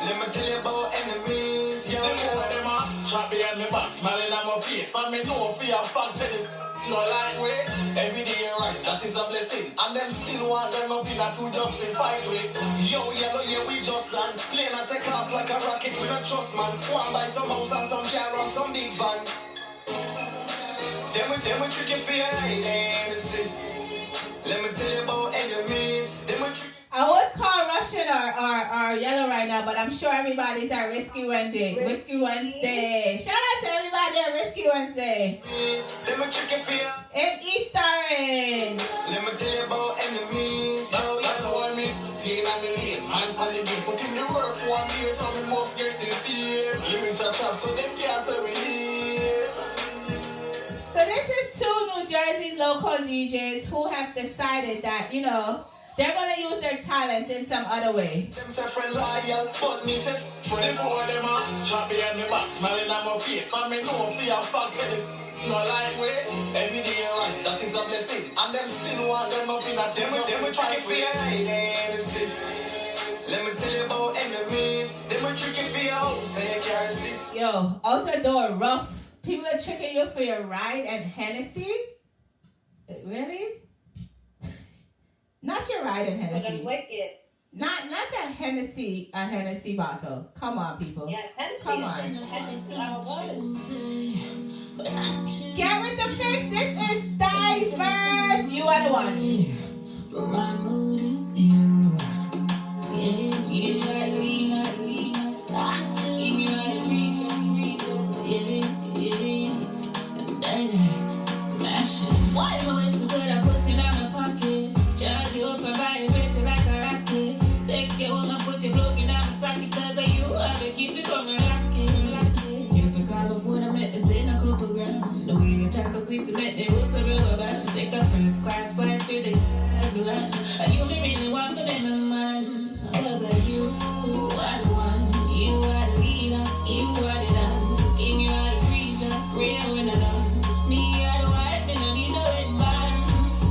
Speaker 2: Let me tell you about enemies.
Speaker 4: Them know them a trap behind me back, smiling at my face. And me know for your fast headed. No lightweight, every day you rise, that is a blessing. And them still want them up in a two just to fight with. Yo, yellow, yeah, we just land. Plane and take off like a rocket, we not trust man. One buy some house and some car or some big van.
Speaker 2: Them we tricky for your Hennessy. Let me tell you about enemies. Them we tricky.
Speaker 1: I would call Russian or Yellow right now, but I'm sure everybody's at Whiskey Wednesday. Whiskey Wednesday. Shout out to everybody at Whiskey Wednesday.
Speaker 2: Them we tricky for you.
Speaker 1: In East Orange.
Speaker 2: Let me tell you about enemies.
Speaker 4: That's why me staying on the lane. Man on the beat, put in the work one day, so we must get the fame. Limits are trapped, so they can't say we live.
Speaker 1: So this is two New Jersey local DJs who have decided that, you know, they're going to use their talents in some other way.
Speaker 2: Them say friend loyal, but me say
Speaker 4: For them know them a trap behind me back, smiling at my face. And me know for your facts, headed. No lightweight, every day you rise, that is a blessing. And them still want them up in a
Speaker 2: them we tricky for your Hennessy. Let me tell you about enemies. Them we tricky for your house and your car seat.
Speaker 1: Yo, outer door rough. People are tricking you for your ride and Hennessy? Really? Not your ride and Hennessy.
Speaker 10: Wicked.
Speaker 1: Not a Hennessy bottle. Come on, people.
Speaker 10: Yeah, Hennessy.
Speaker 1: Come on. Get with the fix. This is diverse. You are the one.
Speaker 5: But my mood is you. Yeah, why you wish me could I put it on my pocket? Charge you up and vibrate it like a rocket. Take you home and put your plug in my socket. Cause of you, I can keep it coming rocking. If you call before I met me, spend a couple grand. The way you chat so sweet to make me boost a rubber band. Take a first class flight through the land. And you me really want to be my man. Cause of you, I the one. You are the leader, you are the done. King, you are the preacher, real when I done. Me, are the wife, and I need no wedding band.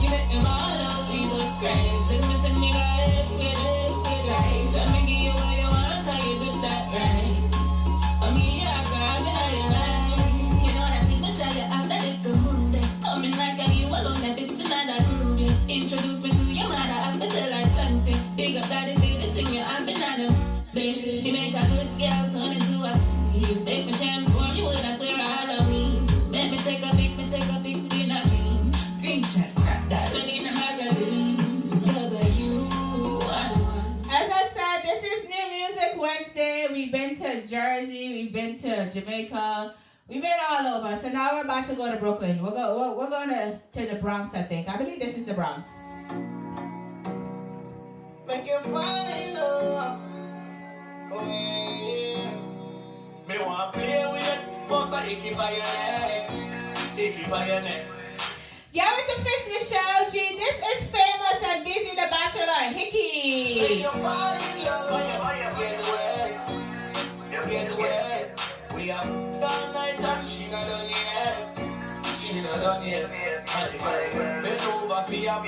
Speaker 5: You make me all out, Jesus Christ. Then me send me ahead with it, right. And me give you what you want, cause you look that right. I mean, yeah, God, me know you like. You know that signature, you have that little mood. Coming like a you alone, that it's another groove. Introduce me to your mother, I have to tell her fancy. Big up daddy, the thing you have been on him. Baby, you make a good girl turn into a you take me transform you would, I swear Halloween. Let me take a pic in a jeans. Screenshot, crap that in a magazine. Cause of you, I the one.
Speaker 1: Jamaica. We made all over. So now we're about to go to Brooklyn. We're going to the Bronx, I think. I believe this is the Bronx.
Speaker 2: Make you find love. Oh yeah. Me want to play with it. Boss a icky by your neck. Icky by your neck.
Speaker 1: Yeah, with the fix, Michelle G. This is famous and busy, the Bachelor, Hickey.
Speaker 2: Make you find love. Get wet. Get wet. We have all night and she not done yet. She not done yet. And the girl bend over for ya.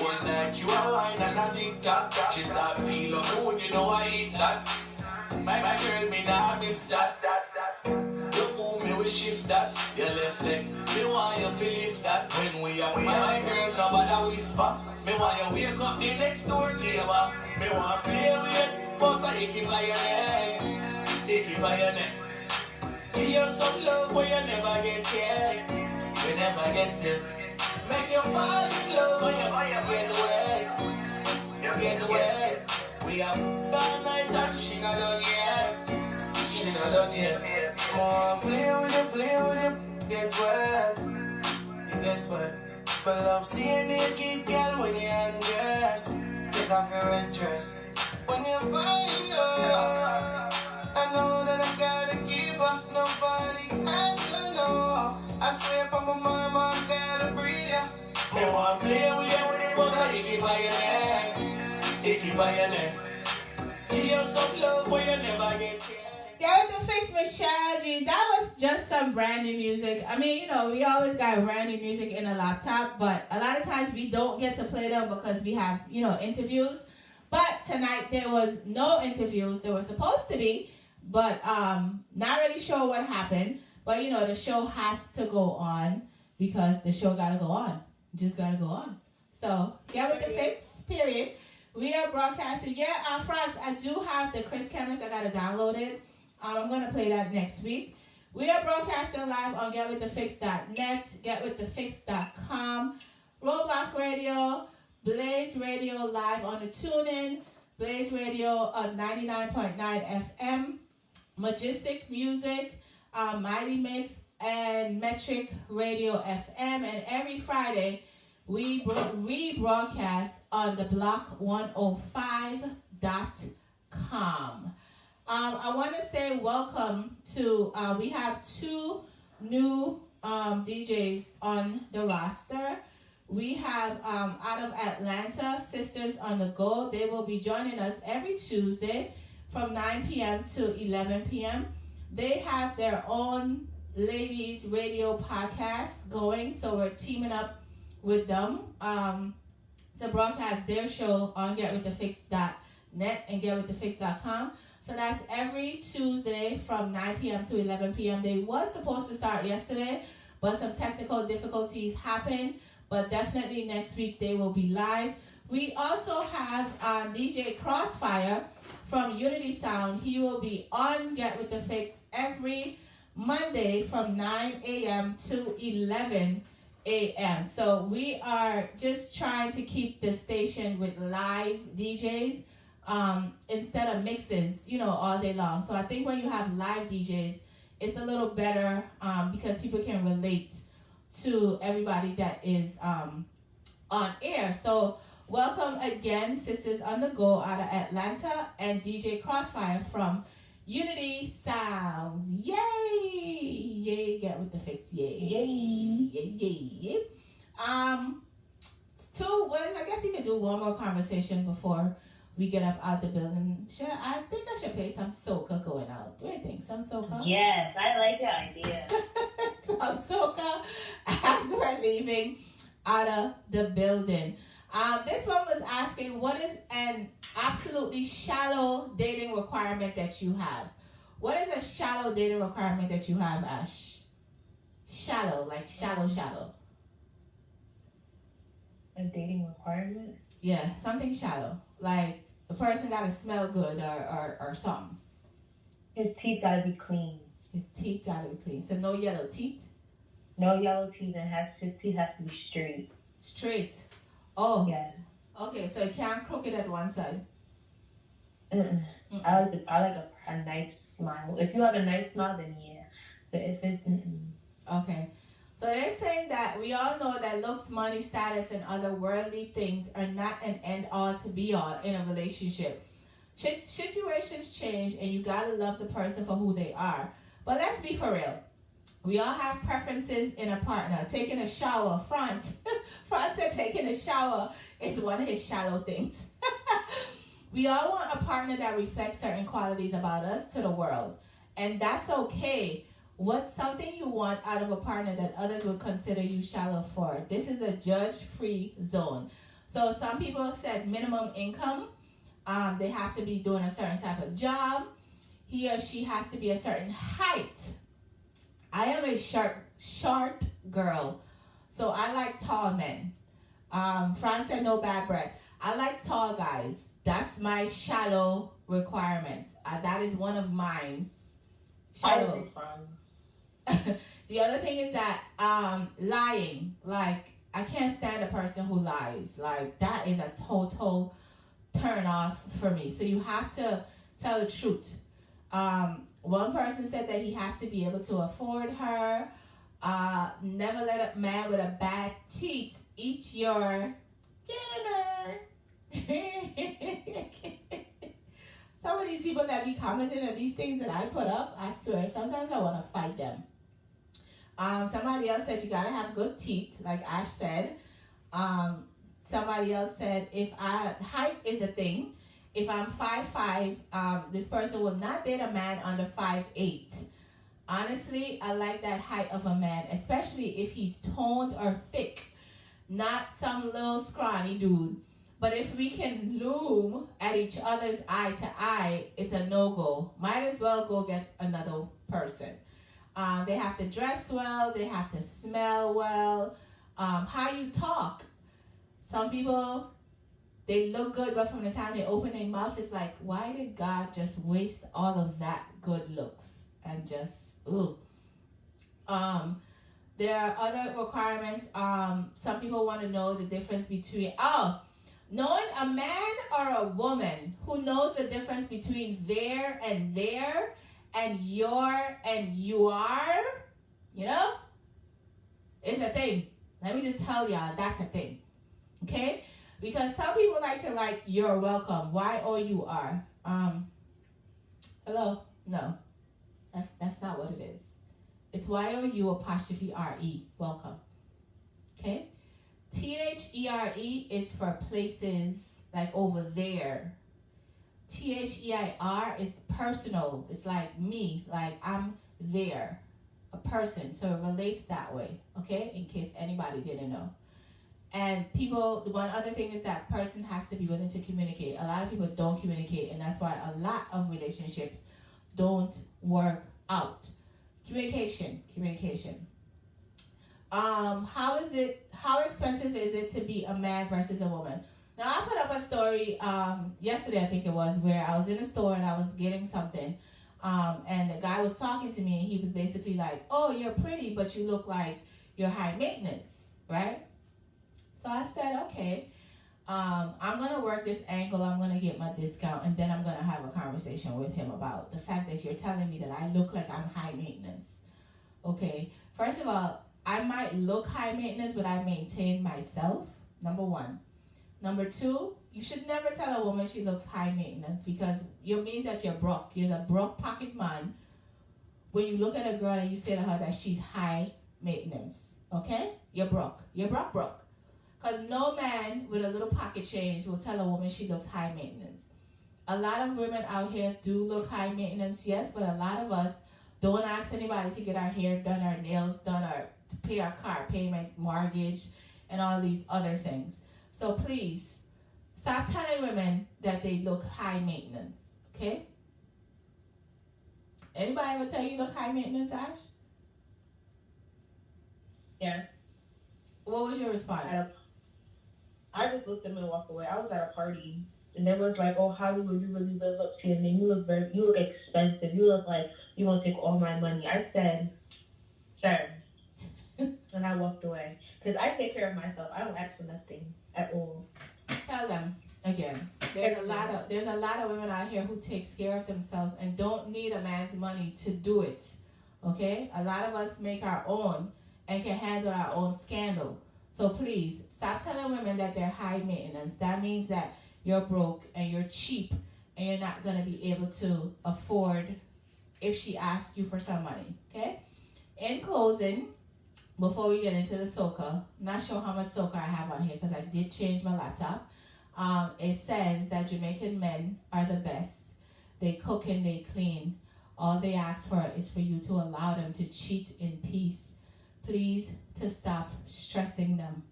Speaker 2: All night you a wine and a tick-tock. She start feel up good, you know I eat that. My girl, me nah miss that. You move me, we shift that. Your left leg, me want you to lift that. When we up, my girl, nobody whisper. Me want you wake up the next door neighbor. Me want play with it, boss a icky by your neck. Icky by your neck. Give you some love where you never get yet. You never get yet. Make you fall in love when you get wet. Get wet. We have all night and she not done yet. She not done yet. More play with it, get wet. You get wet. But love seeing naked girl when you undress. Take off your red dress. When you find love, I know that I gotta keep up. Nobody has to know. I swear for my mama, I gotta breathe ya. Me want play with it, but I icky by your neck. Icky by your neck. Give you some love where you never get yet.
Speaker 1: Yeah, with the fix, Michelle G. That was just some brand new music. I mean, you know, we always got brand new music in a laptop, but a lot of times we don't get to play them because we have, you know, interviews. But tonight there was no interviews. There were supposed to be, but not really sure what happened. But, you know, the show has to go on because the show got to go on. Just got to go on. So, yeah, with the fix, period. We are broadcasting. Yeah, France, I do have the Chris Chemist. I got to download it. I'm going to play that next week. We are broadcasting live on getwiththefix.net, getwiththefix.com, Roadblock Radio, Blaze Radio live on the TuneIn, Blaze Radio on 99.9 FM, Majestic Music, Mighty Mix, and Metric Radio FM. And every Friday, we rebroadcast on the block105.com. I want to say welcome to, we have two new DJs on the roster. We have out of Atlanta, Sisters on the Go. They will be joining us every Tuesday from 9 p.m. to 11 p.m. They have their own ladies radio podcast going, so we're teaming up with them to broadcast their show on getwiththefix.net and getwiththefix.com. So that's every Tuesday from 9 p.m. to 11 p.m. They was supposed to start yesterday, but some technical difficulties happened. But definitely next week they will be live. We also have DJ Crossfire from Unity Sound. He will be on Get With The Fix every Monday from 9 a.m. to 11 a.m. So we are just trying to keep the station with live DJs instead of mixes, you know, all day long. So I think when you have live DJs, it's a little better because people can relate to everybody that is on air. So welcome again, Sisters on the Go out of Atlanta and DJ Crossfire from Unity Sounds. Yay! Yay, Get With The Fix. Yay. Yay. Yay, yay. Well, I guess we could do one more conversation before we get up out the building. I think I should play some soca going out. Do you think? Some soca?
Speaker 10: Yes, I like your idea.
Speaker 1: Some soca as we're leaving out of the building. This one was asking, what is an absolutely shallow dating requirement that you have? What is a shallow dating requirement that you have, Ash? Shallow, like shallow.
Speaker 10: A dating requirement?
Speaker 1: Yeah, something shallow. Like the person gotta smell good or something.
Speaker 10: His teeth gotta be clean.
Speaker 1: His teeth gotta be clean. So no yellow teeth?
Speaker 10: No yellow teeth, and his teeth have to be straight.
Speaker 1: Straight. Oh.
Speaker 10: Yeah.
Speaker 1: Okay, so it can't crooked at one side.
Speaker 10: I like a nice smile. If you have a nice smile, then yeah. But if it's
Speaker 1: Okay. So they're saying that we all know that looks, money, status, and other worldly things are not an end all to be all in a relationship. Situations change, and you gotta love the person for who they are. But let's be for real. We all have preferences in a partner. Taking a shower, France said taking a shower is one of his shallow things. We all want a partner that reflects certain qualities about us to the world. And that's okay. What's something you want out of a partner that others would consider you shallow for? This is a judge-free zone. So some people said minimum income. They have to be doing a certain type of job. He or she has to be a certain height. I am a short girl, so I like tall men. Fran said no bad breath. I like tall guys. That's my shallow requirement. That is one of mine. Shallow. The other thing is that lying. Like, I can't stand a person who lies. Like, that is a total turn off for me. So you have to tell the truth. One person said that he has to be able to afford her. Never let a man with a bad teeth eat your dinner. Some of these people that be commenting on these things that I put up, I swear, sometimes I want to fight them. Somebody else said you gotta have good teeth, like Ash said. Somebody else said height is a thing. If I'm 5'5", this person will not date a man under 5'8". Honestly, I like that height of a man, especially if he's toned or thick, not some little scrawny dude. But if we can loom at each other's eye to eye, it's a no-go. Might as well go get another person. They have to dress well. They have to smell well. How you talk. Some people, they look good, but from the time they open their mouth, it's like, why did God just waste all of that good looks? And just, ooh. There are other requirements. Some people want to know the difference between, knowing a man or a woman who knows the difference between there and your and you are, it's a thing. Let me just tell y'all, that's a thing. Okay? Because some people like to write, you're welcome, Y-O-U-R. Hello? No. That's not what it is. It's Y-O-U''R-E, welcome. Okay? T-H-E-R-E is for places like over there. T-H-E-I-R is personal. It's like me, like I'm there, a person. So it relates that way, okay? In case anybody didn't know. And the one other thing is that person has to be willing to communicate. A lot of people don't communicate, and that's why a lot of relationships don't work out. Communication. How expensive is it to be a man versus a woman? Now, I put up a story yesterday, I think it was, where I was in a store and I was getting something. And the guy was talking to me, and he was basically like, oh, you're pretty, but you look like you're high maintenance, right? So I said, okay, I'm going to work this angle. I'm going to get my discount, and then I'm going to have a conversation with him about the fact that you're telling me that I look like I'm high maintenance. Okay, first of all, I might look high maintenance, but I maintain myself, number one. Number two, you should never tell a woman she looks high maintenance, because it means that you're broke. You're a broke pocket man when you look at a girl and you say to her that she's high maintenance. Okay? You're broke. You're broke. Because no man with a little pocket change will tell a woman she looks high maintenance. A lot of women out here do look high maintenance, yes, but a lot of us don't ask anybody to get our hair done, our nails done, or to pay our car payment, mortgage, and all these other things. So please, stop telling women that they look high maintenance, okay? Anybody ever tell you look high maintenance, Ash?
Speaker 10: Yeah.
Speaker 1: What was your response?
Speaker 10: I just looked at him and walked away. I was at a party, and they was like, oh, how do you really live up to your name? You look expensive. You look like you want to take all my money. I said, sir. And I walked away. Because I take care of myself. I don't ask for nothing at all.
Speaker 1: Tell them again. there's a lot of women out here who takes care of themselves and don't need a man's money to do it. Okay? A lot of us make our own and can handle our own scandal. So please stop telling women that they're high maintenance. That means that you're broke and you're cheap and you're not going to be able to afford if she asks you for some money. Okay? In closing, before we get into the soca, not sure how much soca I have on here because I did change my laptop. It says that Jamaican men are the best. They cook and they clean. All they ask for is for you to allow them to cheat in peace. Please to stop stressing them.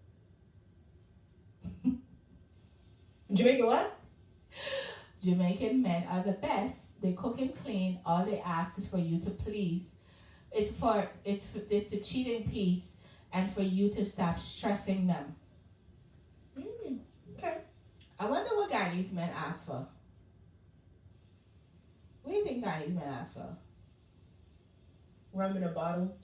Speaker 10: Jamaican what?
Speaker 1: Jamaican men are the best. They cook and clean. All they ask is for you to please. It's to cheat in peace and for you to stop stressing them.
Speaker 10: Okay.
Speaker 1: I wonder what Ghanaian men ask for. What do you think Ghanaian men ask for?
Speaker 10: Rum in a bottle.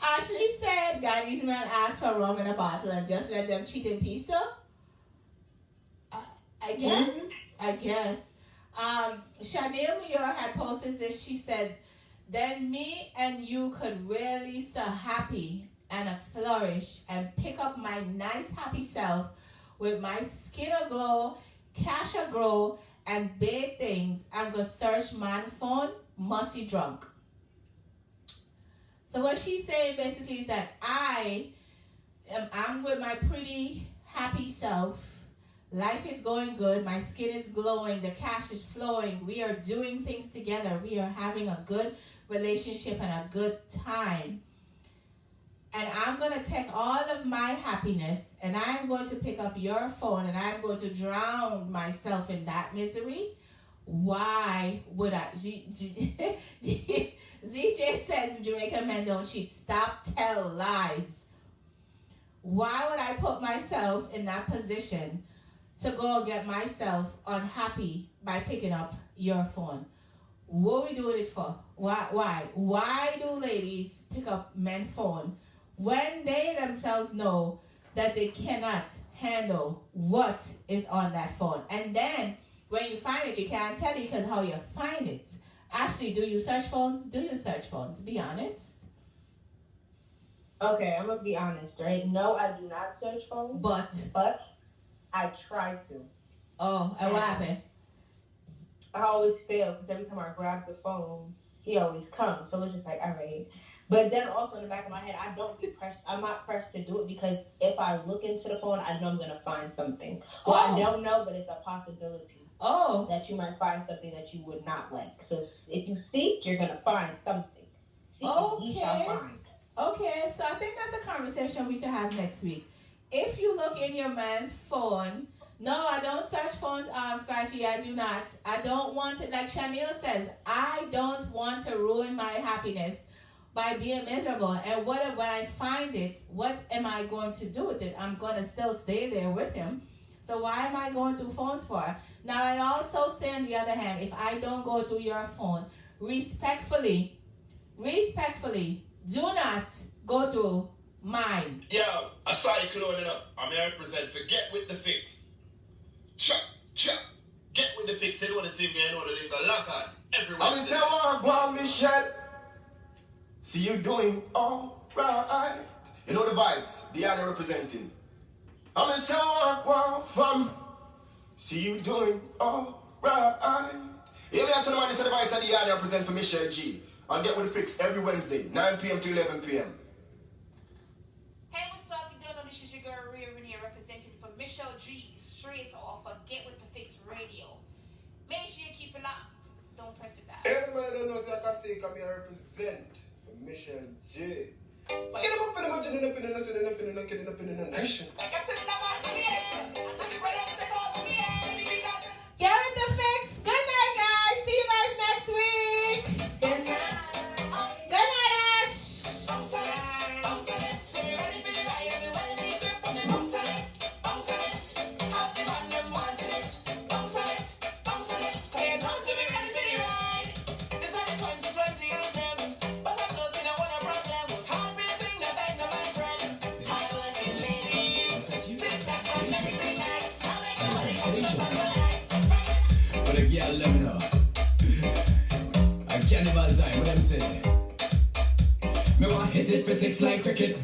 Speaker 1: Ashley said Ghanaian men ask for rum in a bottle and just let them cheat in peace though? I guess.
Speaker 10: Mm-hmm.
Speaker 1: I guess. Chanel Muir had posted this. She said, then me and you could really so happy and a flourish and pick up my nice happy self with my skin aglow, cash a grow, and big things and go search man phone, musty drunk. So what she's saying basically is that I'm with my pretty happy self. Life is going good. My skin is glowing. The cash is flowing. We are doing things together. We are having a good relationship and a good time. And I'm going to take all of my happiness and I'm going to pick up your phone and I'm going to drown myself in that misery. Why would I? ZJ says Jamaican men don't cheat. Stop tell lies. Why would I put myself in that position to go get myself unhappy by picking up your phone? What are we doing it for? Why do ladies pick up men's phone when they themselves know that they cannot handle what is on that phone? And then when you find it, you can't tell you because how you find it. Actually, do you search phones? Do you search phones? Be honest.
Speaker 10: Okay, I'm gonna be honest, right? No, I do not search phones. But I try to.
Speaker 1: Oh, and what happened?
Speaker 10: I always fail because every time I grab the phone, he always comes. So it's just like, all right. But then also in the back of my head, I'm not pressed to do it because if I look into the phone, I know I'm gonna find something. Well, I don't know, but it's a possibility.
Speaker 1: Oh.
Speaker 10: That you might find something that you would not like. So if you seek, you're gonna find something.
Speaker 1: Okay. Okay, so I think that's a conversation we can have next week. If you look in your man's phone, no, I don't search phones, Scratchy, I do not. I don't want it, like Chanel says, I don't want to ruin my happiness by being miserable. And what if when I find it, what am I going to do with it? I'm going to still stay there with him. So why am I going through phones for? Now, I also say on the other hand, if I don't go through your phone, respectfully, do not go through mine.
Speaker 6: Yo, I saw you cloning up. I'm here to represent. Forget with the fix. Chop. Get with the fix. They don't want to take me. I know they got lock on. Everyone.
Speaker 2: I'm say, go on, Michelle. See you doing all right. You know the vibes. The honor representing. I'm say, go on, fam. See you doing all right. You guys know the voice of the honor represent for Michelle G. I'll get with the fix every Wednesday, 9 p.m. to 11 p.m.
Speaker 8: Hey, what's up? You don't know this is your girl Rhea Renier representing for Michelle G. Straight off of Get With The Fix Radio. Make sure you keep it up. Don't press it down.
Speaker 9: Everybody don't know so I can say come here represent for Michelle J. But get them up for the match and up in the nation.
Speaker 1: Get with the fix. Good night, guys. See you guys next week. Good night, Ash.
Speaker 2: This is the 2020 Carnival time, what them say? Me want hit it for 6 like cricket.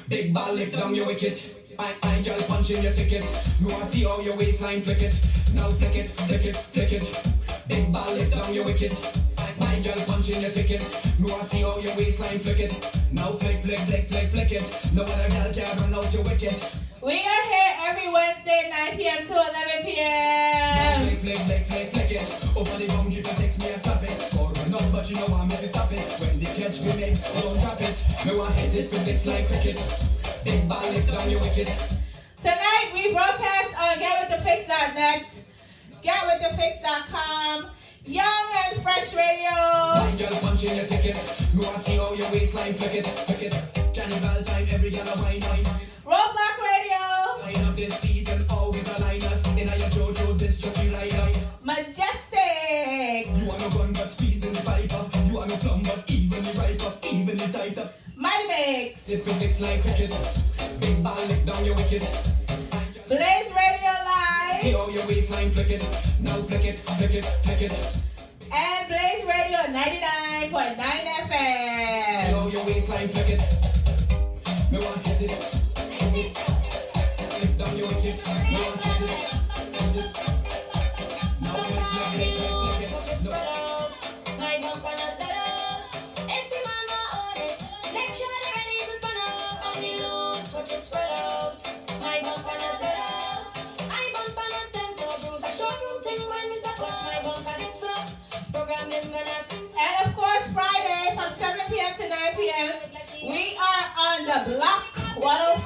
Speaker 2: Big ball lick down your wicket. I girl punching your ticket. Me want see how your waistline flick it. Now flick it, flick it, flick it. Big ball lick down your wicket. My girl punching your ticket. Me want see how your waistline flick it. Now flick, flick, flick, flick, flick it. No other girl can run out your wicket.
Speaker 1: We are here every Wednesday, 9 p.m. to 11 p.m.
Speaker 2: Flick, flick, flick, flick, flick it. Over the boundary for 6, me a stop it. Score a number, but you know I'm to stop it. When they catch me, make, don't drop it. Me want hit it for 6 like cricket. Big ball lick down your wicket.
Speaker 1: Tonight we broadcast on GetWithTheFix.net, GetWithTheFix.com, Young and Fresh Radio.
Speaker 2: My girl punching your ticket. Me want see how your waistline flick it, flick it. Carnival time, every girl a wine.
Speaker 1: Roadblock Radio.
Speaker 2: Line up this season, always a line us. In a your JoJo, this just you like.
Speaker 1: Majestic.
Speaker 2: You want no gun, but squeeze in the pipe up. You want no plum, but evenly ripe up, evenly tight up.
Speaker 1: Mighty Mix.
Speaker 2: It physics like cricket. Big ball lick down your wicket.
Speaker 1: Blaze Radio Live.
Speaker 2: See how your waistline flick it. Now flick it, flick it, flick it.
Speaker 1: And Blaze Radio 99.9 FM.
Speaker 2: See how your waistline flick it. Me want hit it. Flick down your wicket. Me want hit it. Hit it. Now flick, flick, flick, flick, flick it.
Speaker 5: My bump on the pedals. If the man not on it, make sure they're ready to spin out. On the loose, watch it spread out. My bump on the pedals. I bump on the tempo, bruise a showroom thing when we stop. Watch my bump on it so. Programming when I swing.
Speaker 1: And of course, Friday from 7 p.m. to 9 p.m. we are on the block 105.9